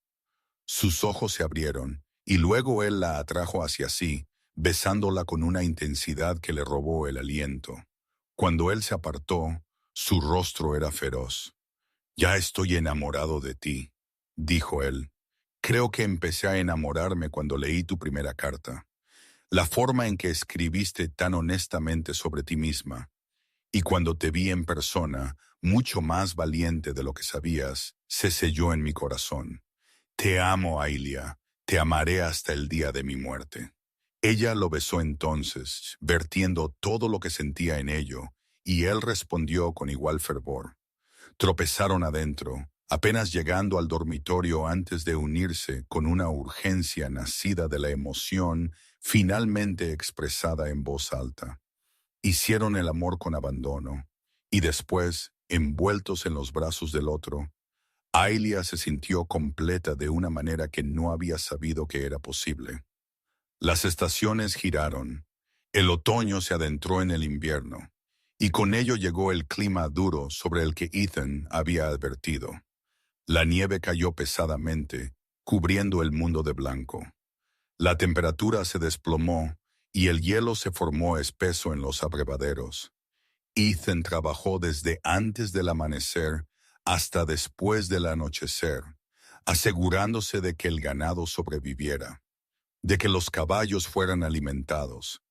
Sus ojos se abrieron, y luego él la atrajo hacia sí, besándola con una intensidad que le robó el aliento. Cuando él se apartó, su rostro era feroz. Ya estoy enamorado de ti, dijo él. Creo que empecé a enamorarme cuando leí tu primera carta. La forma en que escribiste tan honestamente sobre ti misma. Y cuando te vi en persona, mucho más valiente de lo que sabías, se selló en mi corazón. Te amo, Ailia. Te amaré hasta el día de mi muerte. Ella lo besó entonces, vertiendo todo lo que sentía en ello, y él respondió con igual fervor. Tropezaron adentro, apenas llegando al dormitorio antes de unirse con una urgencia nacida de la emoción finalmente expresada en voz alta. Hicieron el amor con abandono, y después, envueltos en los brazos del otro, Ailia se sintió completa de una manera que no había sabido que era posible. Las estaciones giraron, el otoño se adentró en el invierno, y con ello llegó el clima duro sobre el que Ethan había advertido. La nieve cayó pesadamente, cubriendo el mundo de blanco. La temperatura se desplomó y el hielo se formó espeso en los abrevaderos. Ethan trabajó desde antes del amanecer hasta después del anochecer, asegurándose de que el ganado sobreviviera, de que los caballos fueran alimentados,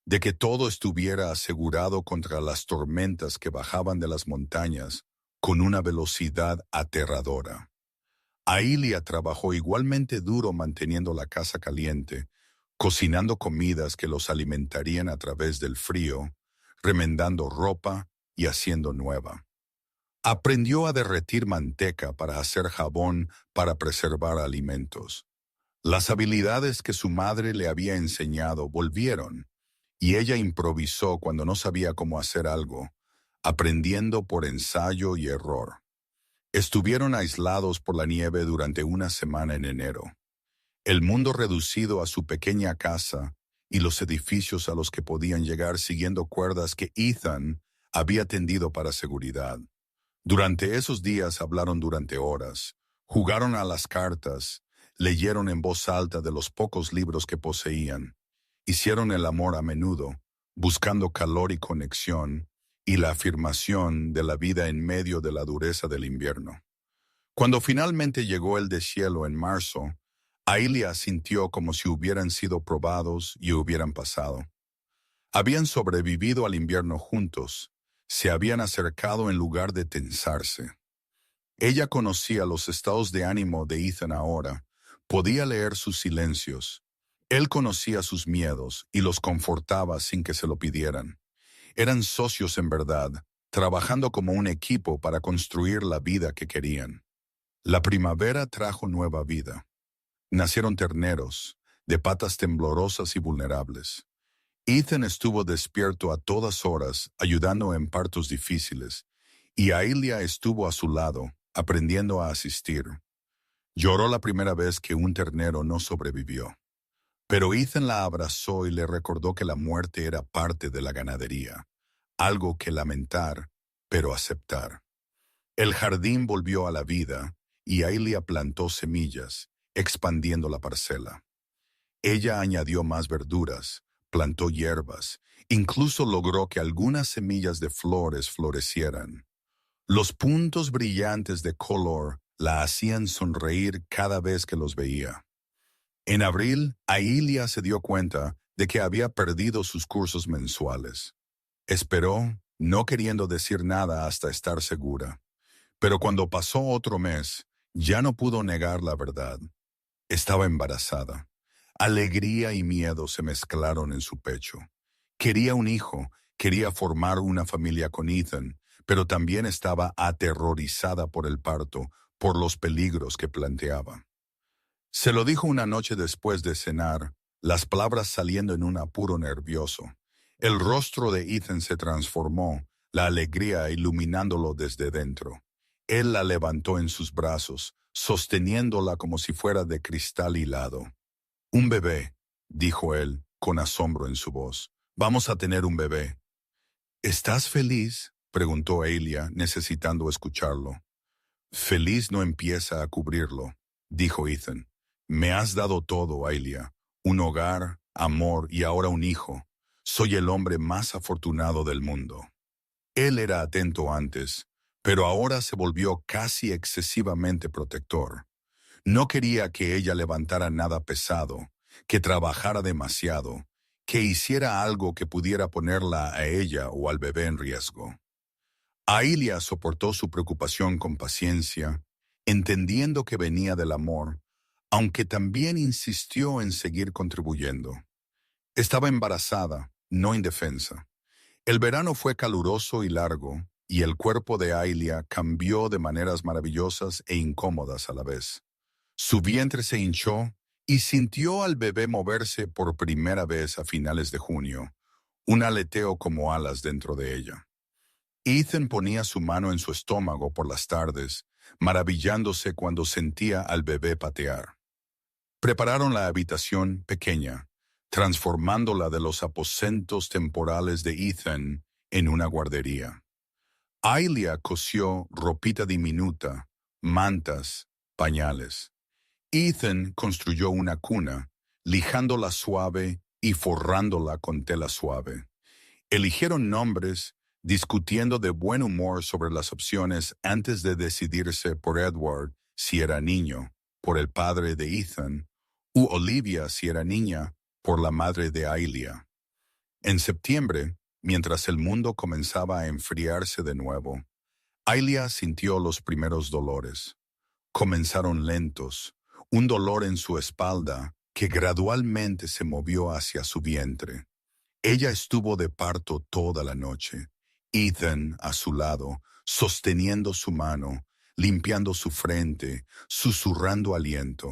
de que todo estuviera asegurado contra las tormentas que bajaban de las montañas con una velocidad aterradora. Ailia trabajó igualmente duro manteniendo la casa caliente, cocinando comidas que los alimentarían a través del frío, remendando ropa y haciendo nueva. Aprendió a derretir manteca para hacer jabón para preservar alimentos. Las habilidades que su madre le había enseñado volvieron, y ella improvisó cuando no sabía cómo hacer algo, aprendiendo por ensayo y error. Estuvieron aislados por la nieve durante una semana en enero. El mundo reducido a su pequeña casa y los edificios a los que podían llegar siguiendo cuerdas que Ethan había tendido para seguridad. Durante esos días hablaron durante horas, jugaron a las cartas, leyeron en voz alta de los pocos libros que poseían, hicieron el amor a menudo, buscando calor y conexión, y la afirmación de la vida en medio de la dureza del invierno. Cuando finalmente llegó el deshielo en marzo, Ailia sintió como si hubieran sido probados y hubieran pasado. Habían sobrevivido al invierno juntos, se habían acercado en lugar de tensarse. Ella conocía los estados de ánimo de Ethan ahora, podía leer sus silencios. Él conocía sus miedos y los confortaba sin que se lo pidieran. Eran socios en verdad, trabajando como un equipo para construir la vida que querían. La primavera trajo nueva vida. Nacieron terneros, de patas temblorosas y vulnerables. Ethan estuvo despierto a todas horas, ayudando en partos difíciles, y Ailia estuvo a su lado, aprendiendo a asistir. Lloró la primera vez que un ternero no sobrevivió. Pero Ethan la abrazó y le recordó que la muerte era parte de la ganadería, algo que lamentar, pero aceptar. El jardín volvió a la vida y Ailia plantó semillas, expandiendo la parcela. Ella añadió más verduras, plantó hierbas, incluso logró que algunas semillas de flores florecieran. Los puntos brillantes de color la hacían sonreír cada vez que los veía. En abril, Ailia se dio cuenta de que había perdido sus cursos mensuales. Esperó, no queriendo decir nada hasta estar segura. Pero cuando pasó otro mes, ya no pudo negar la verdad. Estaba embarazada. Alegría y miedo se mezclaron en su pecho. Quería un hijo, quería formar una familia con Ethan, pero también estaba aterrorizada por el parto, por los peligros que planteaba. Se lo dijo una noche después de cenar, las palabras saliendo en un apuro nervioso. El rostro de Ethan se transformó, la alegría iluminándolo desde dentro. Él la levantó en sus brazos, sosteniéndola como si fuera de cristal hilado. «Un bebé», dijo él, con asombro en su voz. «Vamos a tener un bebé». «¿Estás feliz?», preguntó Ailia, necesitando escucharlo. «Feliz no empieza a cubrirlo», dijo Ethan. «Me has dado todo, Ailia, un hogar, amor y ahora un hijo. Soy el hombre más afortunado del mundo». Él era atento antes, pero ahora se volvió casi excesivamente protector. No quería que ella levantara nada pesado, que trabajara demasiado, que hiciera algo que pudiera ponerla a ella o al bebé en riesgo. Ailia soportó su preocupación con paciencia, entendiendo que venía del amor, aunque también insistió en seguir contribuyendo. Estaba embarazada, no indefensa. El verano fue caluroso y largo, y el cuerpo de Ailia cambió de maneras maravillosas e incómodas a la vez. Su vientre se hinchó y sintió al bebé moverse por primera vez a finales de junio, un aleteo como alas dentro de ella. Ethan ponía su mano en su estómago por las tardes, maravillándose cuando sentía al bebé patear. Prepararon la habitación pequeña, transformándola de los aposentos temporales de Ethan en una guardería. Ailia cosió ropita diminuta, mantas, pañales. Ethan construyó una cuna, lijándola suave y forrándola con tela suave. Eligieron nombres, discutiendo de buen humor sobre las opciones antes de decidirse por Edward si era niño, por el padre de Ethan, u Olivia si era niña, por la madre de Ailia. En septiembre, mientras el mundo comenzaba a enfriarse de nuevo, Ailia sintió los primeros dolores. Comenzaron lentos, un dolor en su espalda que gradualmente se movió hacia su vientre. Ella estuvo de parto toda la noche, Ethan a su lado, sosteniendo su mano, limpiando su frente, susurrando aliento.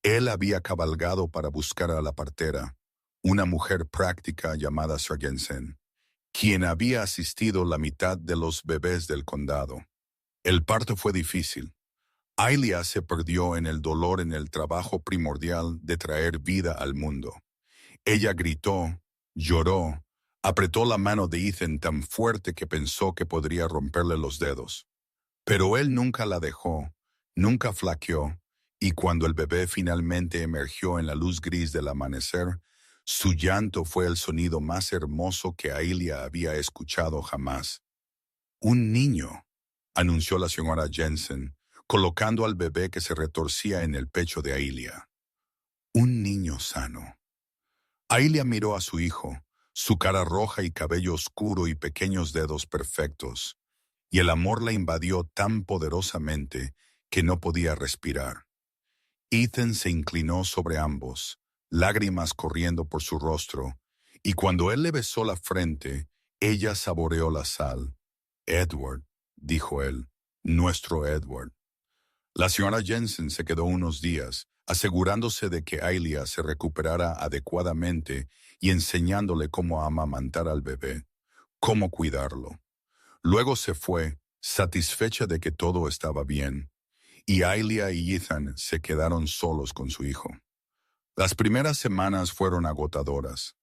Él había cabalgado para buscar a la partera, una mujer práctica llamada Sargensen, quien había asistido la mitad de los bebés del condado. El parto fue difícil. Ailia se perdió en el dolor en el trabajo primordial de traer vida al mundo. Ella gritó, lloró, apretó la mano de Ethan tan fuerte que pensó que podría romperle los dedos. Pero él nunca la dejó, nunca flaqueó, y cuando el bebé finalmente emergió en la luz gris del amanecer, su llanto fue el sonido más hermoso que Ailia había escuchado jamás. «Un niño», anunció la señora Jensen, colocando al bebé que se retorcía en el pecho de Ailia. «Un niño sano». Ailia miró a su hijo, su cara roja y cabello oscuro y pequeños dedos perfectos, y el amor la invadió tan poderosamente que no podía respirar. Ethan se inclinó sobre ambos, lágrimas corriendo por su rostro, y cuando él le besó la frente, ella saboreó la sal. «Edward», dijo él, «nuestro Edward». La señora Jensen se quedó unos días, asegurándose de que Ailia se recuperara adecuadamente y enseñándole cómo amamantar al bebé, cómo cuidarlo. Luego se fue, satisfecha de que todo estaba bien, y Ailia y Ethan se quedaron solos con su hijo. Las primeras semanas fueron agotadoras.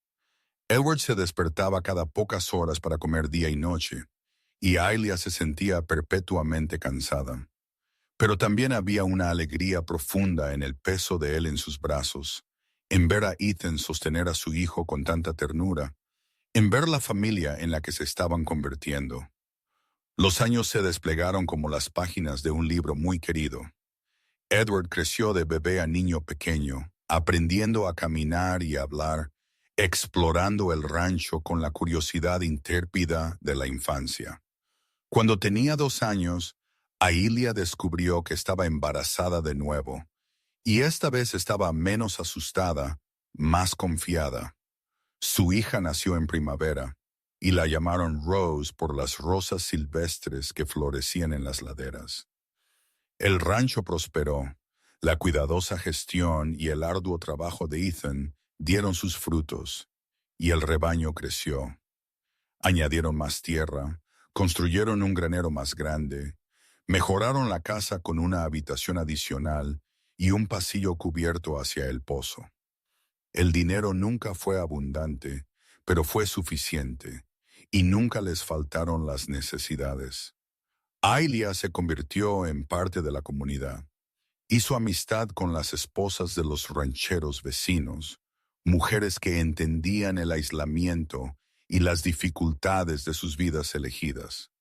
Edward se despertaba cada pocas horas para comer día y noche, y Ailia se sentía perpetuamente cansada. Pero también había una alegría profunda en el peso de él en sus brazos, en ver a Ethan sostener a su hijo con tanta ternura, en ver la familia en la que se estaban convirtiendo. Los años se desplegaron como las páginas de un libro muy querido. Edward creció de bebé a niño pequeño, aprendiendo a caminar y a hablar, explorando el rancho con la curiosidad intrépida de la infancia. Cuando tenía 2 años, Ailia descubrió que estaba embarazada de nuevo, y esta vez estaba menos asustada, más confiada. Su hija nació en primavera, y la llamaron Rose por las rosas silvestres que florecían en las laderas. El rancho prosperó, la cuidadosa gestión y el arduo trabajo de Ethan dieron sus frutos, y el rebaño creció. Añadieron más tierra, construyeron un granero más grande, mejoraron la casa con una habitación adicional y un pasillo cubierto hacia el pozo. El dinero nunca fue abundante, pero fue suficiente, y nunca les faltaron las necesidades. Ailia se convirtió en parte de la comunidad. Hizo amistad con las esposas de los rancheros vecinos, mujeres que entendían el aislamiento y las dificultades de sus vidas elegidas.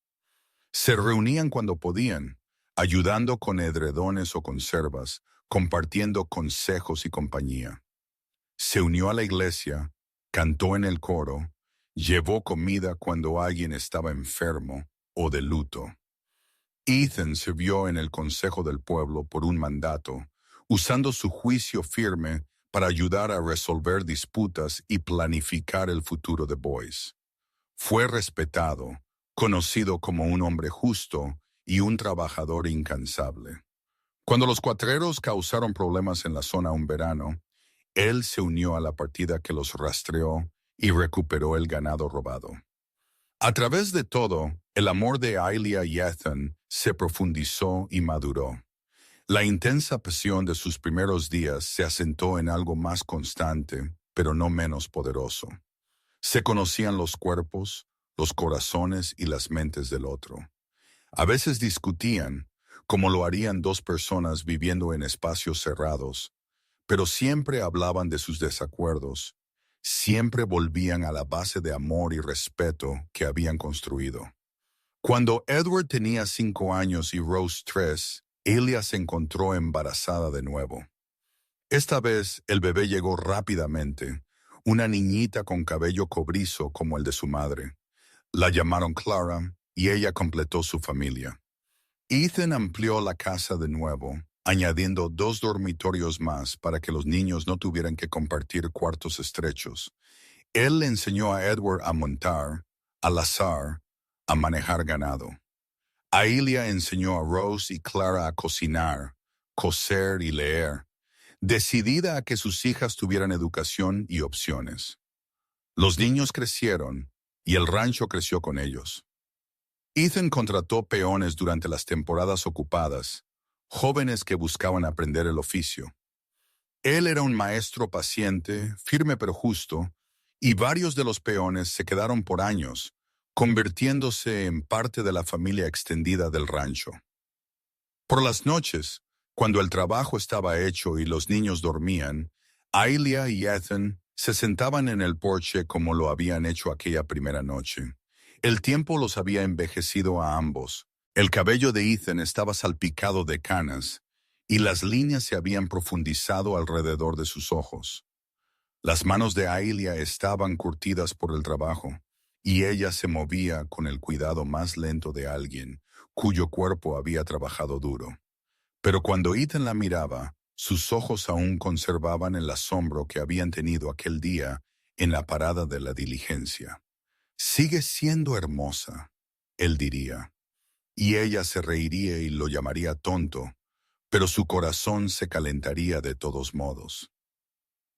Se reunían cuando podían, ayudando con edredones o conservas, compartiendo consejos y compañía. Se unió a la iglesia, cantó en el coro, llevó comida cuando alguien estaba enfermo o de luto. Ethan sirvió en el Consejo del Pueblo por un mandato, usando su juicio firme para ayudar a resolver disputas y planificar el futuro de Boise. Fue respetado, conocido como un hombre justo y un trabajador incansable. Cuando los cuatreros causaron problemas en la zona un verano, él se unió a la partida que los rastreó y recuperó el ganado robado. A través de todo, el amor de Aelia y Ethan se profundizó y maduró. La intensa pasión de sus primeros días se asentó en algo más constante, pero no menos poderoso. Se conocían los cuerpos, los corazones y las mentes del otro. A veces discutían, como lo harían dos personas viviendo en espacios cerrados, pero siempre hablaban de sus desacuerdos, siempre volvían a la base de amor y respeto que habían construido. Cuando Edward tenía 5 años y Rose 3, Aelia se encontró embarazada de nuevo. Esta vez el bebé llegó rápidamente, una niñita con cabello cobrizo como el de su madre. La llamaron Clara y ella completó su familia. Ethan amplió la casa de nuevo, añadiendo 2 dormitorios más para que los niños no tuvieran que compartir cuartos estrechos. Él le enseñó a Edward a montar, a lazar, a manejar ganado. Aelia enseñó a Rose y Clara a cocinar, coser y leer, decidida a que sus hijas tuvieran educación y opciones. Los niños crecieron y el rancho creció con ellos. Ethan contrató peones durante las temporadas ocupadas, jóvenes que buscaban aprender el oficio. Él era un maestro paciente, firme pero justo, y varios de los peones se quedaron por años, convirtiéndose en parte de la familia extendida del rancho. Por las noches, cuando el trabajo estaba hecho y los niños dormían, Aelia y Ethan se sentaban en el porche como lo habían hecho aquella primera noche. El tiempo los había envejecido a ambos. El cabello de Ethan estaba salpicado de canas y las líneas se habían profundizado alrededor de sus ojos. Las manos de Aelia estaban curtidas por el trabajo y ella se movía con el cuidado más lento de alguien cuyo cuerpo había trabajado duro. Pero cuando Ethan la miraba, sus ojos aún conservaban el asombro que habían tenido aquel día en la parada de la diligencia. «Sigue siendo hermosa», él diría, y ella se reiría y lo llamaría tonto, pero su corazón se calentaría de todos modos.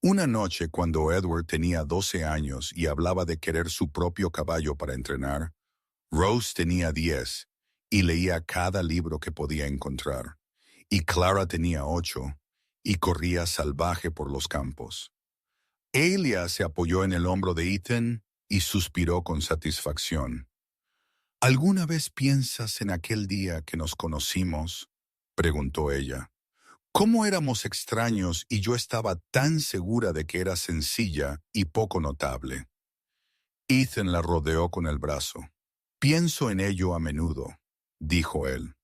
Una noche, cuando Edward tenía 12 años y hablaba de querer su propio caballo para entrenar, Rose tenía 10 y leía cada libro que podía encontrar, y Clara tenía 8 y corría salvaje por los campos. Aelia se apoyó en el hombro de Ethan y suspiró con satisfacción. «¿Alguna vez piensas en aquel día que nos conocimos?», preguntó ella. «¿Cómo éramos extraños y yo estaba tan segura de que eras sencilla y poco notable?» Ethan la rodeó con el brazo. «Pienso en ello a menudo», dijo él.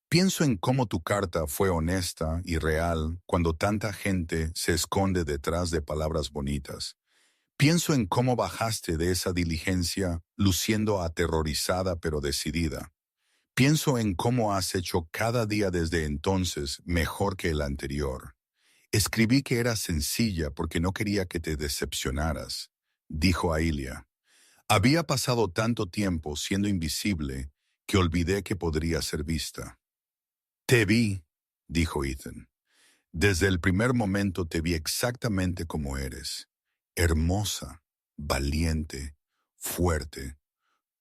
«Pienso en cómo tu carta fue honesta y real cuando tanta gente se esconde detrás de palabras bonitas. Pienso en cómo bajaste de esa diligencia luciendo aterrorizada pero decidida. Pienso en cómo has hecho cada día desde entonces mejor que el anterior. Escribí que eras sencilla porque no quería que te decepcionaras», dijo Aelia. «Había pasado tanto tiempo siendo invisible que olvidé que podría ser vista». «Te vi», dijo Ethan. «Desde el primer momento te vi exactamente como eres. Hermosa, valiente, fuerte,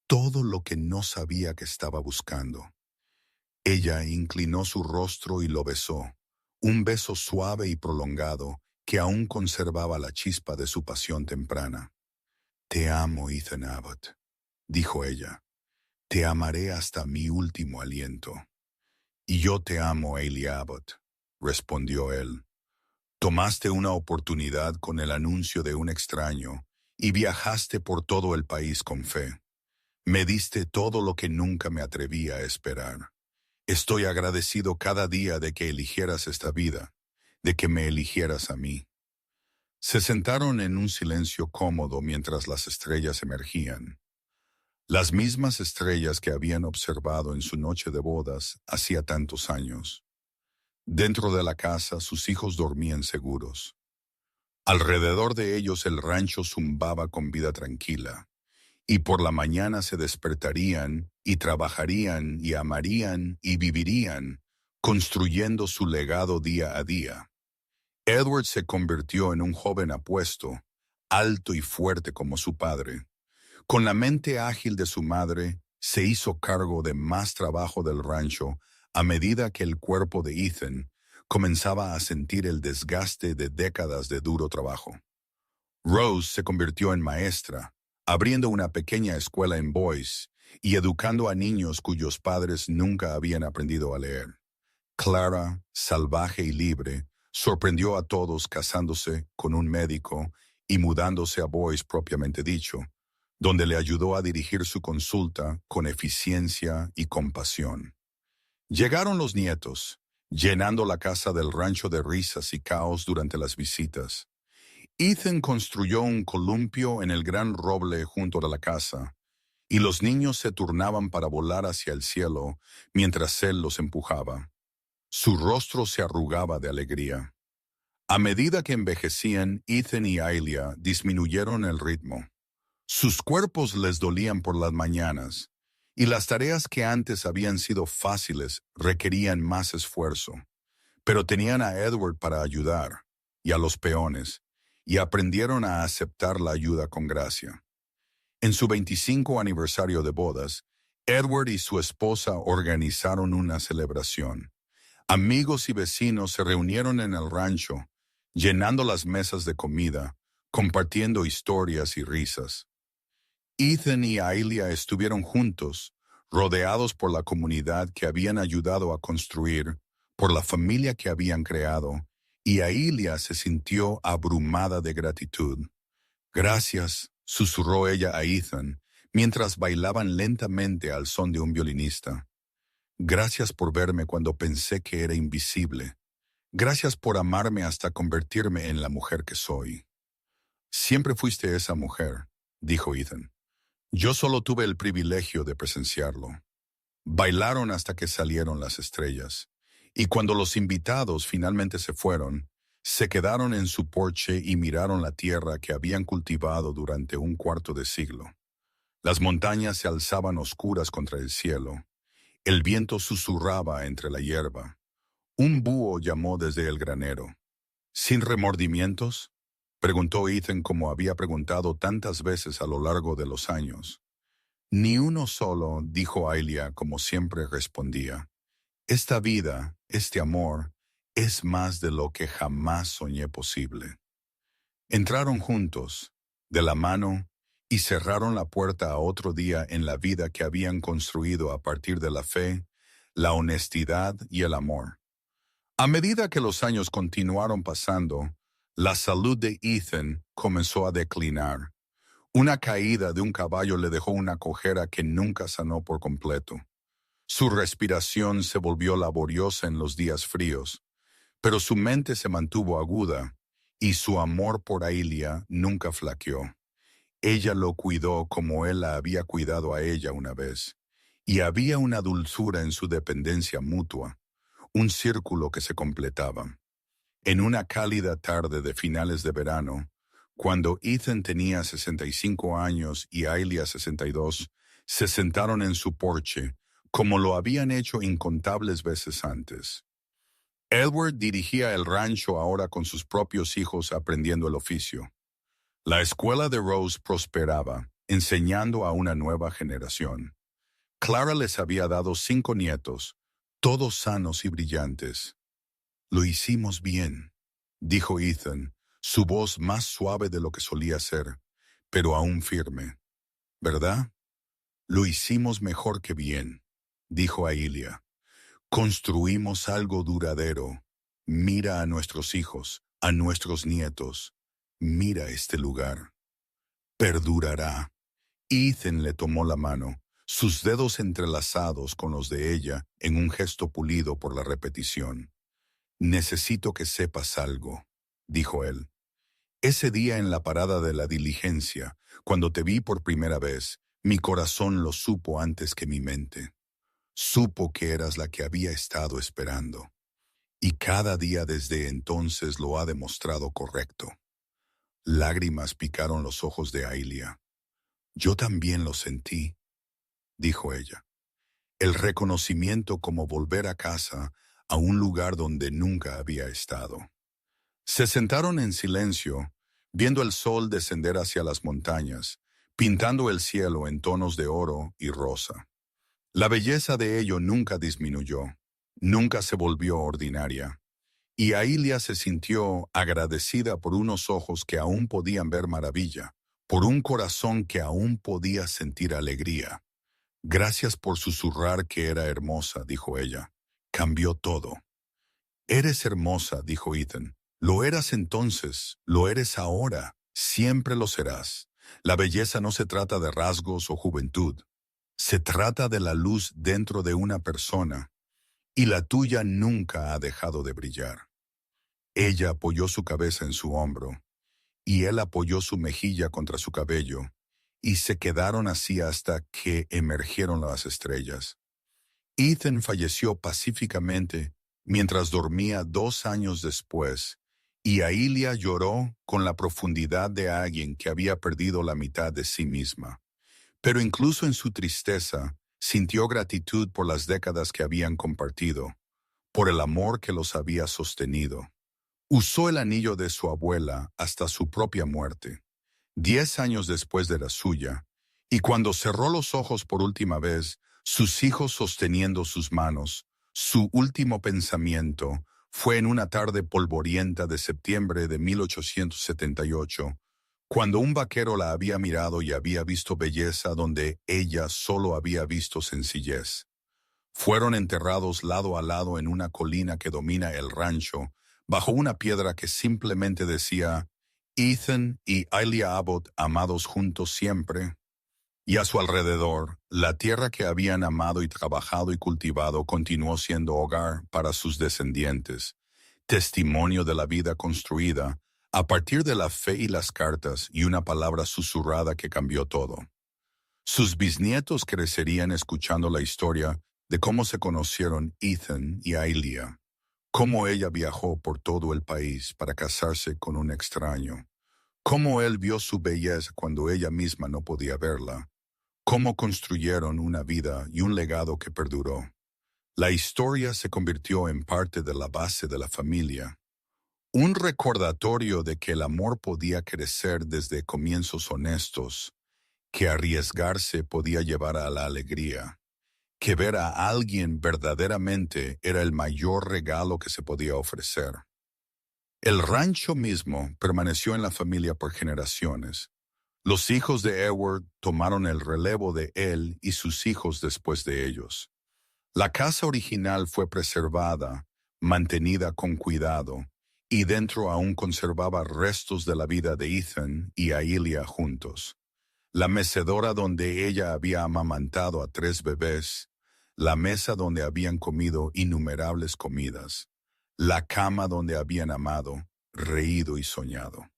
todo lo que no sabía que estaba buscando». Ella inclinó su rostro y lo besó, un beso suave y prolongado que aún conservaba la chispa de su pasión temprana. «Te amo, Ethan Abbott», dijo ella. «Te amaré hasta mi último aliento». «Y yo te amo, Aelia Abbott», respondió él. «Tomaste una oportunidad con el anuncio de un extraño y viajaste por todo el país con fe. Me diste todo lo que nunca me atreví a esperar. Estoy agradecido cada día de que eligieras esta vida, de que me eligieras a mí. Se sentaron en un silencio cómodo mientras las estrellas emergían. Las mismas estrellas que habían observado en su noche de bodas hacía tantos años. Dentro de la casa sus hijos dormían seguros. Alrededor de ellos el rancho zumbaba con vida tranquila, y por la mañana se despertarían y trabajarían y amarían y vivirían, construyendo su legado día a día. Edward se convirtió en un joven apuesto, alto y fuerte como su padre. Con la mente ágil de su madre, se hizo cargo de más trabajo del rancho a medida que el cuerpo de Ethan comenzaba a sentir el desgaste de décadas de duro trabajo. Rose se convirtió en maestra, abriendo una pequeña escuela en Boise y educando a niños cuyos padres nunca habían aprendido a leer. Clara, salvaje y libre, sorprendió a todos casándose con un médico y mudándose a Boise propiamente dicho, donde le ayudó a dirigir su consulta con eficiencia y compasión. Llegaron los nietos, llenando la casa del rancho de risas y caos durante las visitas. Ethan construyó un columpio en el gran roble junto a la casa, y los niños se turnaban para volar hacia el cielo mientras él los empujaba. Su rostro se arrugaba de alegría. A medida que envejecían, Ethan y Aylia disminuyeron el ritmo. Sus cuerpos les dolían por las mañanas, y las tareas que antes habían sido fáciles requerían más esfuerzo. Pero tenían a Edward para ayudar, y a los peones, y aprendieron a aceptar la ayuda con gracia. En su 25 aniversario de bodas, Edward y su esposa organizaron una celebración. Amigos y vecinos se reunieron en el rancho, llenando las mesas de comida, compartiendo historias y risas. Ethan y Aylia estuvieron juntos, rodeados por la comunidad que habían ayudado a construir, por la familia que habían creado, y Aylia se sintió abrumada de gratitud. Gracias, susurró ella a Ethan, mientras bailaban lentamente al son de un violinista. Gracias por verme cuando pensé que era invisible. Gracias por amarme hasta convertirme en la mujer que soy. Siempre fuiste esa mujer, dijo Ethan. Yo solo tuve el privilegio de presenciarlo. Bailaron hasta que salieron las estrellas, y cuando los invitados finalmente se fueron, se quedaron en su porche y miraron la tierra que habían cultivado durante un cuarto de siglo. Las montañas se alzaban oscuras contra el cielo. El viento susurraba entre la hierba. Un búho llamó desde el granero. ¿Sin remordimientos?, preguntó Ethan como había preguntado tantas veces a lo largo de los años. Ni uno solo, dijo Aylia como siempre respondía. Esta vida, este amor, es más de lo que jamás soñé posible. Entraron juntos, de la mano, y cerraron la puerta a otro día en la vida que habían construido a partir de la fe, la honestidad y el amor. A medida que los años continuaron pasando, la salud de Ethan comenzó a declinar. Una caída de un caballo le dejó una cojera que nunca sanó por completo. Su respiración se volvió laboriosa en los días fríos, pero su mente se mantuvo aguda y su amor por Aylia nunca flaqueó. Ella lo cuidó como él la había cuidado a ella una vez, y había una dulzura en su dependencia mutua, un círculo que se completaba. En una cálida tarde de finales de verano, cuando Ethan tenía 65 años y Aylia 62, se sentaron en su porche, como lo habían hecho incontables veces antes. Edward dirigía el rancho ahora con sus propios hijos aprendiendo el oficio. La escuela de Rose prosperaba, enseñando a una nueva generación. Clara les había dado 5 nietos, todos sanos y brillantes. Lo hicimos bien, dijo Ethan, su voz más suave de lo que solía ser, pero aún firme. ¿Verdad? Lo hicimos mejor que bien, dijo Aylia. Construimos algo duradero. Mira a nuestros hijos, a nuestros nietos. Mira este lugar. Perdurará. Ethan le tomó la mano, sus dedos entrelazados con los de ella en un gesto pulido por la repetición. «Necesito que sepas algo», dijo él. «Ese día en la parada de la diligencia, cuando te vi por primera vez, mi corazón lo supo antes que mi mente. Supo que eras la que había estado esperando. Y cada día desde entonces lo ha demostrado correcto». Lágrimas picaron los ojos de Ailia. «Yo también lo sentí», dijo ella. «El reconocimiento como volver a casa, a un lugar donde nunca había estado». Se sentaron en silencio, viendo el sol descender hacia las montañas, pintando el cielo en tonos de oro y rosa. La belleza de ello nunca disminuyó, nunca se volvió ordinaria, y Ailia se sintió agradecida por unos ojos que aún podían ver maravilla, por un corazón que aún podía sentir alegría. «Gracias por susurrar que era hermosa», dijo ella. «Cambió todo». «Eres hermosa», dijo Ethan. «Lo eras entonces, lo eres ahora, siempre lo serás. La belleza no se trata de rasgos o juventud. Se trata de la luz dentro de una persona, y la tuya nunca ha dejado de brillar». Ella apoyó su cabeza en su hombro, y él apoyó su mejilla contra su cabello, y se quedaron así hasta que emergieron las estrellas. Ethan falleció pacíficamente mientras dormía 2 años después, y Ailia lloró con la profundidad de alguien que había perdido la mitad de sí misma. Pero incluso en su tristeza, sintió gratitud por las décadas que habían compartido, por el amor que los había sostenido. Usó el anillo de su abuela hasta su propia muerte, 10 años después de la suya, y cuando cerró los ojos por última vez, sus hijos sosteniendo sus manos, su último pensamiento fue en una tarde polvorienta de septiembre de 1878, cuando un vaquero la había mirado y había visto belleza donde ella solo había visto sencillez. Fueron enterrados lado a lado en una colina que domina el rancho, bajo una piedra que simplemente decía «Ethan y Ailia Abbott amados juntos siempre». Y a su alrededor, la tierra que habían amado y trabajado y cultivado continuó siendo hogar para sus descendientes, testimonio de la vida construida a partir de la fe y las cartas y una palabra susurrada que cambió todo. Sus bisnietos crecerían escuchando la historia de cómo se conocieron Ethan y Ailia, cómo ella viajó por todo el país para casarse con un extraño, cómo él vio su belleza cuando ella misma no podía verla, cómo construyeron una vida y un legado que perduró. La historia se convirtió en parte de la base de la familia, un recordatorio de que el amor podía crecer desde comienzos honestos, que arriesgarse podía llevar a la alegría, que ver a alguien verdaderamente era el mayor regalo que se podía ofrecer. El rancho mismo permaneció en la familia por generaciones. Los hijos de Edward tomaron el relevo de él y sus hijos después de ellos. La casa original fue preservada, mantenida con cuidado, y dentro aún conservaba restos de la vida de Ethan y Ailia juntos. La mecedora donde ella había amamantado a 3 bebés, la mesa donde habían comido innumerables comidas, la cama donde habían amado, reído y soñado.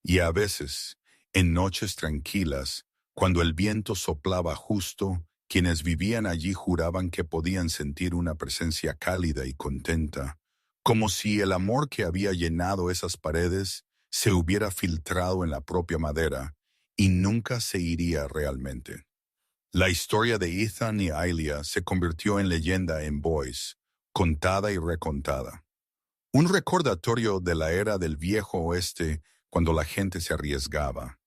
Y a veces, en noches tranquilas, cuando el viento soplaba justo, quienes vivían allí juraban que podían sentir una presencia cálida y contenta, como si el amor que había llenado esas paredes se hubiera filtrado en la propia madera y nunca se iría realmente. La historia de Ethan y Ailia se convirtió en leyenda en Boise, contada y recontada. Un recordatorio de la era del viejo oeste cuando la gente se arriesgaba,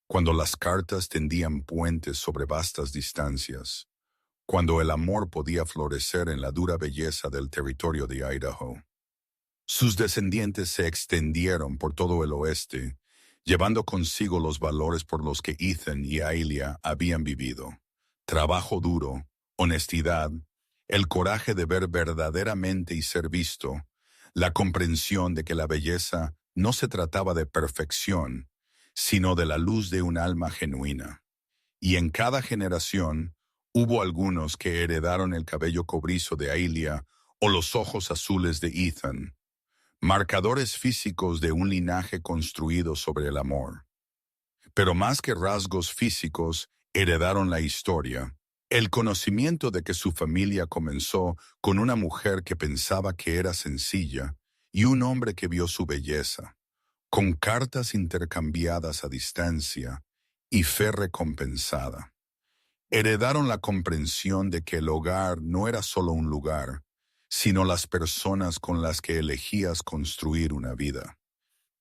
cuando las cartas tendían puentes sobre vastas distancias, cuando el amor podía florecer en la dura belleza del territorio de Idaho. Sus descendientes se extendieron por todo el oeste, llevando consigo los valores por los que Ethan y Ailia habían vivido: trabajo duro, honestidad, el coraje de ver verdaderamente y ser visto, la comprensión de que la belleza no se trataba de perfección, sino de la luz de un alma genuina. Y en cada generación, Hubo algunos que heredaron el cabello cobrizo de Aelia o los ojos azules de Ethan, marcadores físicos de un linaje construido sobre el amor. Pero más que rasgos físicos, heredaron la historia, el conocimiento de que su familia comenzó con una mujer que pensaba que era sencilla y un hombre que vio su belleza, con cartas intercambiadas a distancia y fe recompensada. Heredaron la comprensión de que el hogar no era solo un lugar, sino las personas con las que elegías construir una vida.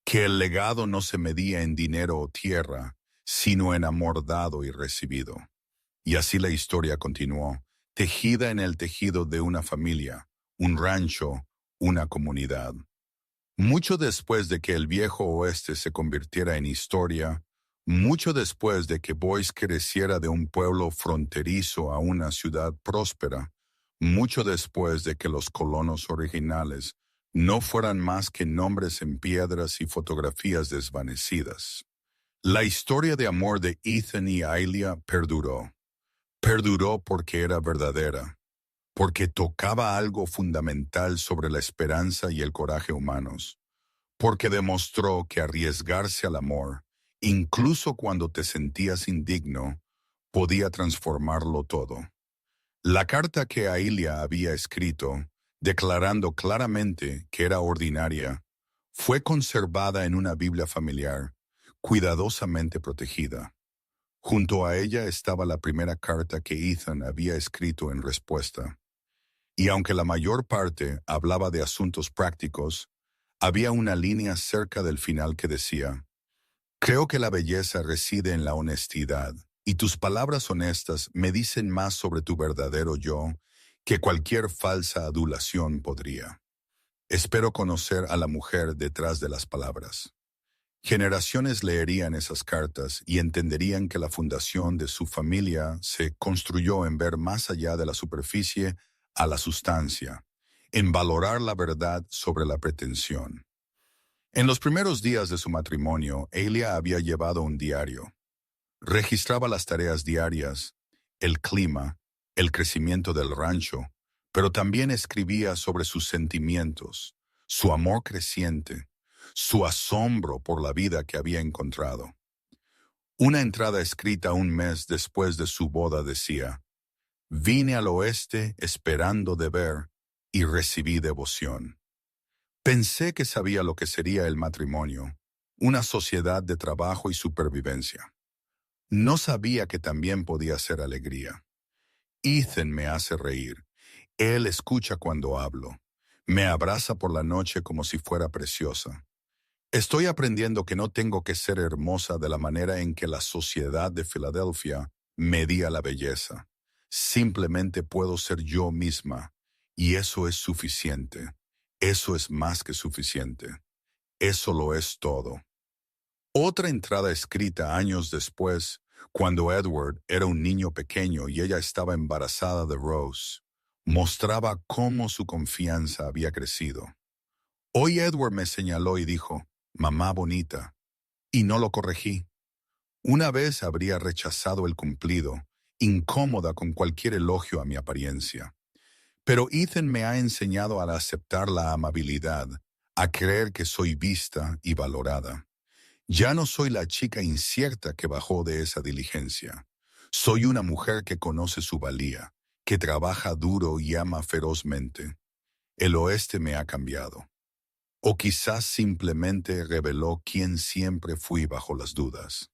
Que el legado no se medía en dinero o tierra, sino en amor dado y recibido. Y así la historia continuó, tejida en el tejido de una familia, un rancho, una comunidad. Mucho después de que el viejo oeste se convirtiera en historia, mucho después de que Boise creciera de un pueblo fronterizo a una ciudad próspera, mucho después de que los colonos originales no fueran más que nombres en piedras y fotografías desvanecidas. La historia de amor de Ethan y Aelia perduró. Perduró porque era verdadera, porque tocaba algo fundamental sobre la esperanza y el coraje humanos, porque demostró que arriesgarse al amor, incluso cuando te sentías indigno, podía transformarlo todo. La carta que Aelia había escrito, declarando claramente que era ordinaria, fue conservada en una Biblia familiar, cuidadosamente protegida. Junto a ella estaba la primera carta que Ethan había escrito en respuesta. Y aunque la mayor parte hablaba de asuntos prácticos, había una línea cerca del final que decía: creo que la belleza reside en la honestidad, y tus palabras honestas me dicen más sobre tu verdadero yo que cualquier falsa adulación podría. Espero conocer a la mujer detrás de las palabras. Generaciones leerían esas cartas y entenderían que la fundación de su familia se construyó en ver más allá de la superficie a la sustancia, en valorar la verdad sobre la pretensión. En los primeros días de su matrimonio, Aelia había llevado un diario. Registraba las tareas diarias, el clima, el crecimiento del rancho, pero también escribía sobre sus sentimientos, su amor creciente, su asombro por la vida que había encontrado. Una entrada escrita un mes después de su boda decía: vine al oeste esperando deber y recibí devoción. Pensé que sabía lo que sería el matrimonio, una sociedad de trabajo y supervivencia. No sabía que también podía ser alegría. Ethan me hace reír. Él escucha cuando hablo. Me abraza por la noche como si fuera preciosa. Estoy aprendiendo que no tengo que ser hermosa de la manera en que la sociedad de Filadelfia medía la belleza. Simplemente puedo ser yo misma, y eso es suficiente. Eso es más que suficiente. Eso lo es todo. Otra entrada escrita años después, cuando Edward era un niño pequeño y ella estaba embarazada de Rose, mostraba cómo su confianza había crecido. Hoy Edward me señaló y dijo: mamá bonita, y no lo corregí. Una vez habría rechazado el cumplido, incómoda con cualquier elogio a mi apariencia. Pero Ethan me ha enseñado a aceptar la amabilidad, a creer que soy vista y valorada. Ya no soy la chica incierta que bajó de esa diligencia. Soy una mujer que conoce su valía, que trabaja duro y ama ferozmente. El oeste me ha cambiado. O quizás simplemente reveló quién siempre fui bajo las dudas.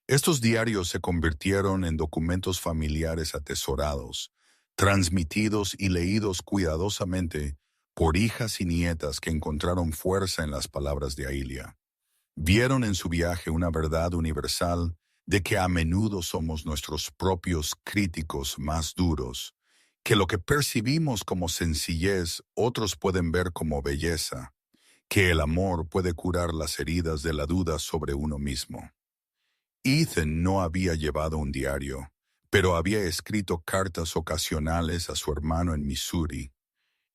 Estos diarios se convirtieron en documentos familiares atesorados, transmitidos y leídos cuidadosamente por hijas y nietas que encontraron fuerza en las palabras de Aelia. Vieron en su viaje una verdad universal de que a menudo somos nuestros propios críticos más duros, que lo que percibimos como sencillez otros pueden ver como belleza, que el amor puede curar las heridas de la duda sobre uno mismo. Ethan no había llevado un diario, pero había escrito cartas ocasionales a su hermano en Missouri.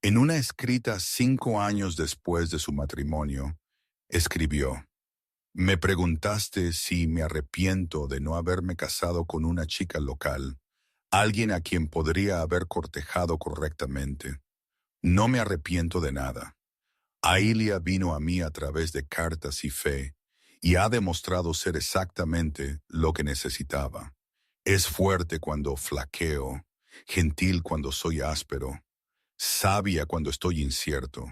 En una escrita 5 años después de su matrimonio, escribió: me preguntaste si me arrepiento de no haberme casado con una chica local, alguien a quien podría haber cortejado correctamente. No me arrepiento de nada. Aelia vino a mí a través de cartas y fe, y ha demostrado ser exactamente lo que necesitaba. Es fuerte cuando flaqueo, gentil cuando soy áspero, sabia cuando estoy incierto.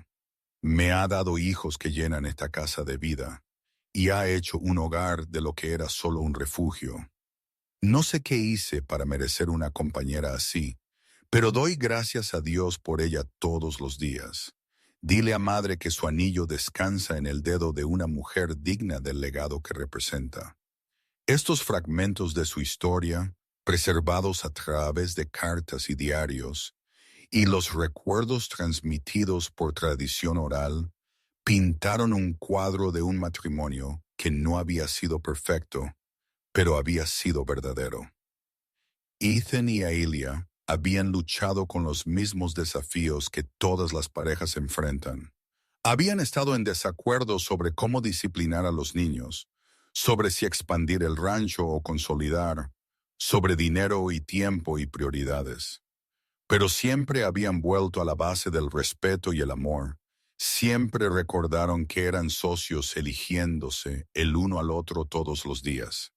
Me ha dado hijos que llenan esta casa de vida, y ha hecho un hogar de lo que era solo un refugio. No sé qué hice para merecer una compañera así, pero doy gracias a Dios por ella todos los días. Dile a madre que su anillo descansa en el dedo de una mujer digna del legado que representa. Estos fragmentos de su historia, preservados a través de cartas y diarios, y los recuerdos transmitidos por tradición oral, pintaron un cuadro de un matrimonio que no había sido perfecto, pero había sido verdadero. Ethan y Aelia habían luchado con los mismos desafíos que todas las parejas enfrentan. Habían estado en desacuerdo sobre cómo disciplinar a los niños, sobre si expandir el rancho o consolidar, sobre dinero y tiempo y prioridades. Pero siempre habían vuelto a la base del respeto y el amor. Siempre recordaron que eran socios eligiéndose el uno al otro todos los días.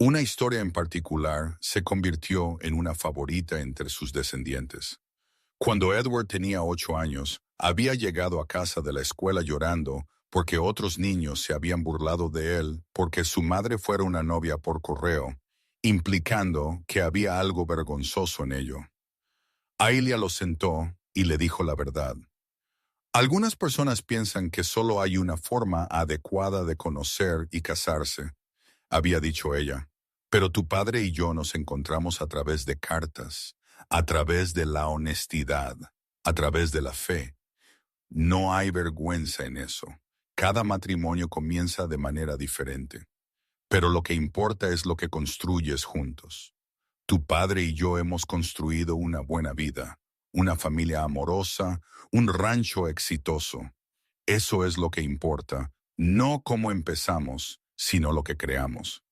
Una historia en particular se convirtió en una favorita entre sus descendientes. Cuando Edward tenía 8 años, había llegado a casa de la escuela llorando porque otros niños se habían burlado de él porque su madre fuera una novia por correo, implicando que había algo vergonzoso en ello. Aelia lo sentó y le dijo la verdad. Algunas personas piensan que solo hay una forma adecuada de conocer y casarse, había dicho ella. Pero tu padre y yo nos encontramos a través de cartas, a través de la honestidad, a través de la fe. No hay vergüenza en eso. Cada matrimonio comienza de manera diferente. Pero lo que importa es lo que construyes juntos. Tu padre y yo hemos construido una buena vida, una familia amorosa, un rancho exitoso. Eso es lo que importa, no cómo empezamos, sino lo que creamos.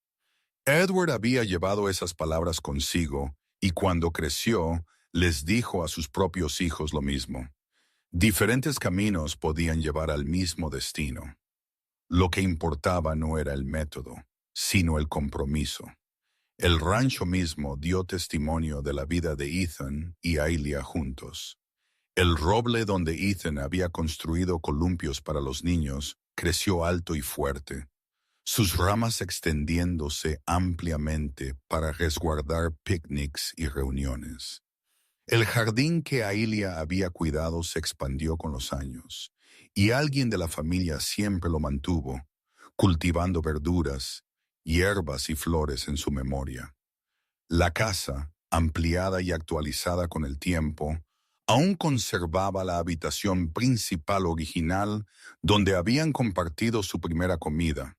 Edward había llevado esas palabras consigo y cuando creció, les dijo a sus propios hijos lo mismo. Diferentes caminos podían llevar al mismo destino. Lo que importaba no era el método, sino el compromiso. El rancho mismo dio testimonio de la vida de Ethan y Aelia juntos. El roble donde Ethan había construido columpios para los niños creció alto y fuerte, sus ramas extendiéndose ampliamente para resguardar picnics y reuniones. El jardín que Aelia había cuidado se expandió con los años, y alguien de la familia siempre lo mantuvo, cultivando verduras, hierbas y flores en su memoria. La casa, ampliada y actualizada con el tiempo, aún conservaba la habitación principal original donde habían compartido su primera comida,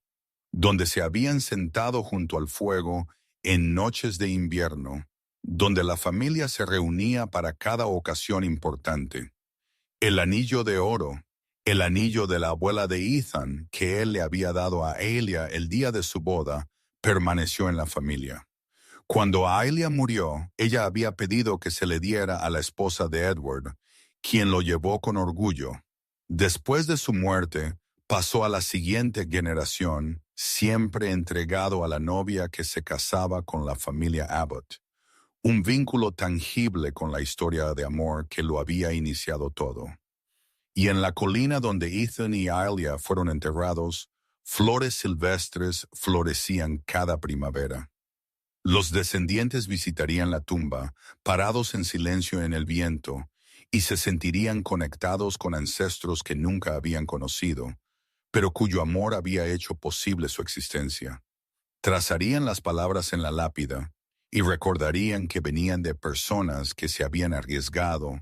donde se habían sentado junto al fuego en noches de invierno, donde la familia se reunía para cada ocasión importante. El anillo de oro, el anillo de la abuela de Ethan que él le había dado a Aelia el día de su boda, permaneció en la familia. Cuando Aelia murió, ella había pedido que se le diera a la esposa de Edward, quien lo llevó con orgullo. Después de su muerte, pasó a la siguiente generación, siempre entregado a la novia que se casaba con la familia Abbott, un vínculo tangible con la historia de amor que lo había iniciado todo. Y en la colina donde Ethan y Aelia fueron enterrados, flores silvestres florecían cada primavera. Los descendientes visitarían la tumba, parados en silencio en el viento, y se sentirían conectados con ancestros que nunca habían conocido, pero cuyo amor había hecho posible su existencia. Trazarían las palabras en la lápida y recordarían que venían de personas que se habían arriesgado,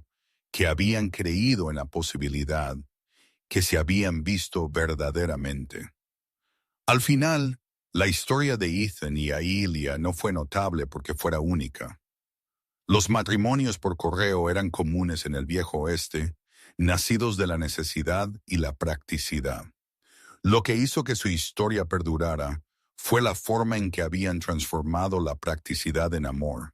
que habían creído en la posibilidad, que se habían visto verdaderamente. Al final, la historia de Ethan y Aelia no fue notable porque fuera única. Los matrimonios por correo eran comunes en el viejo oeste, nacidos de la necesidad y la practicidad. Lo que hizo que su historia perdurara fue la forma en que habían transformado la practicidad en amor.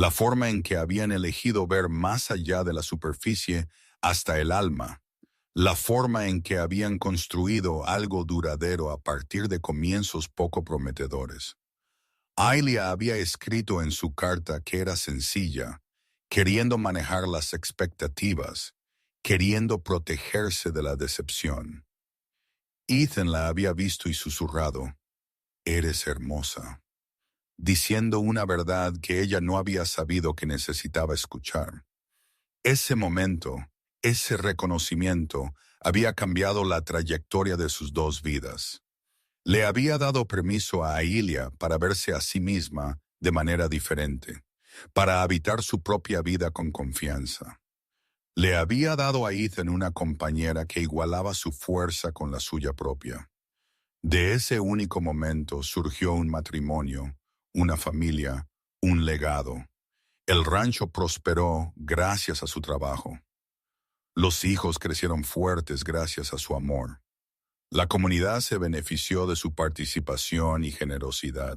la forma en que habían elegido ver más allá de la superficie hasta el alma, la forma en que habían construido algo duradero a partir de comienzos poco prometedores. Aylia había escrito en su carta que era sencilla, queriendo manejar las expectativas, queriendo protegerse de la decepción. Ethan la había visto y susurrado, «Eres hermosa», diciendo una verdad que ella no había sabido que necesitaba escuchar. Ese momento, ese reconocimiento, había cambiado la trayectoria de sus dos vidas. Le había dado permiso a Aylia para verse a sí misma de manera diferente, para habitar su propia vida con confianza. Le había dado a Ethan una compañera que igualaba su fuerza con la suya propia. De ese único momento surgió un matrimonio, una familia, un legado. El rancho prosperó gracias a su trabajo. Los hijos crecieron fuertes gracias a su amor. La comunidad se benefició de su participación y generosidad.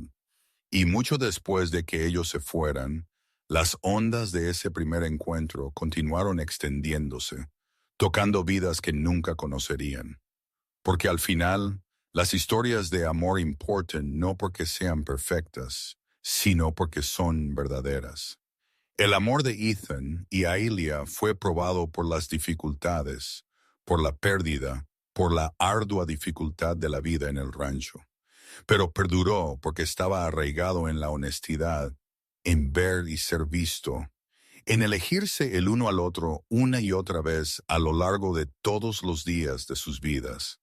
Y mucho después de que ellos se fueran, las ondas de ese primer encuentro continuaron extendiéndose, tocando vidas que nunca conocerían. Porque al final, las historias de amor importan no porque sean perfectas, sino porque son verdaderas. El amor de Ethan y Aylia fue probado por las dificultades, por la pérdida, por la ardua dificultad de la vida en el rancho. Pero perduró porque estaba arraigado en la honestidad, en ver y ser visto, en elegirse el uno al otro una y otra vez a lo largo de todos los días de sus vidas.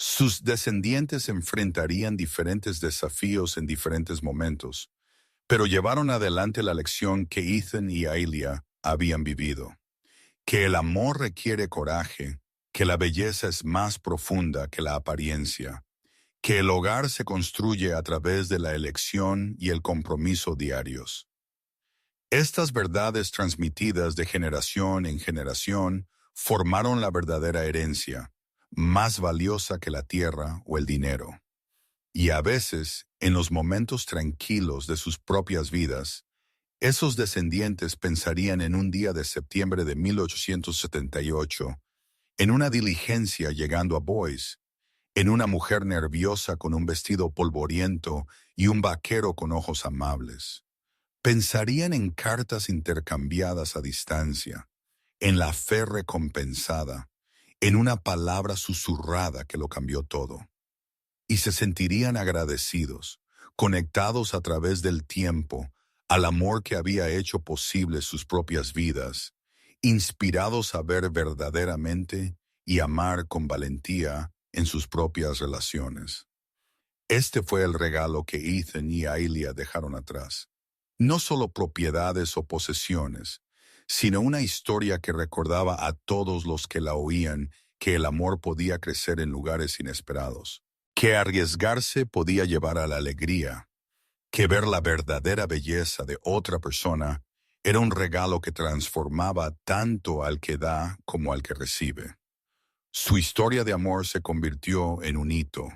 Sus descendientes enfrentarían diferentes desafíos en diferentes momentos, pero llevaron adelante la lección que Ethan y Aylia habían vivido, que el amor requiere coraje, que la belleza es más profunda que la apariencia, que el hogar se construye a través de la elección y el compromiso diarios. Estas verdades transmitidas de generación en generación formaron la verdadera herencia, más valiosa que la tierra o el dinero. Y a veces, en los momentos tranquilos de sus propias vidas, esos descendientes pensarían en un día de septiembre de 1878, en una diligencia llegando a Boise, en una mujer nerviosa con un vestido polvoriento y un vaquero con ojos amables. Pensarían en cartas intercambiadas a distancia, en la fe recompensada, en una palabra susurrada que lo cambió todo. Y se sentirían agradecidos, conectados a través del tiempo, al amor que había hecho posible sus propias vidas, inspirados a ver verdaderamente y amar con valentía en sus propias relaciones. Este fue el regalo que Ethan y Aylia dejaron atrás. No solo propiedades o posesiones, sino una historia que recordaba a todos los que la oían que el amor podía crecer en lugares inesperados, que arriesgarse podía llevar a la alegría, que ver la verdadera belleza de otra persona era un regalo que transformaba tanto al que da como al que recibe. Su historia de amor se convirtió en un hito,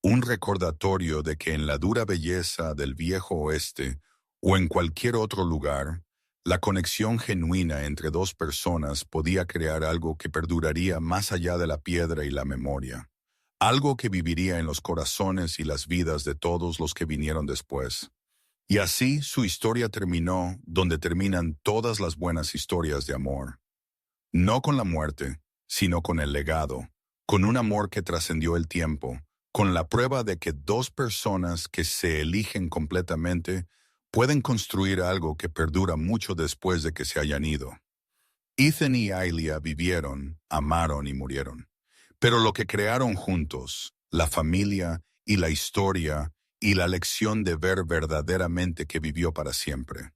un recordatorio de que en la dura belleza del viejo oeste o en cualquier otro lugar, la conexión genuina entre dos personas podía crear algo que perduraría más allá de la piedra y la memoria, algo que viviría en los corazones y las vidas de todos los que vinieron después. Y así su historia terminó donde terminan todas las buenas historias de amor. No con la muerte, sino con el legado, con un amor que trascendió el tiempo, con la prueba de que dos personas que se eligen completamente pueden construir algo que perdura mucho después de que se hayan ido. Ethan y Aylia vivieron, amaron y murieron. Pero lo que crearon juntos, la familia y la historia y la lección de ver verdaderamente que vivió para siempre.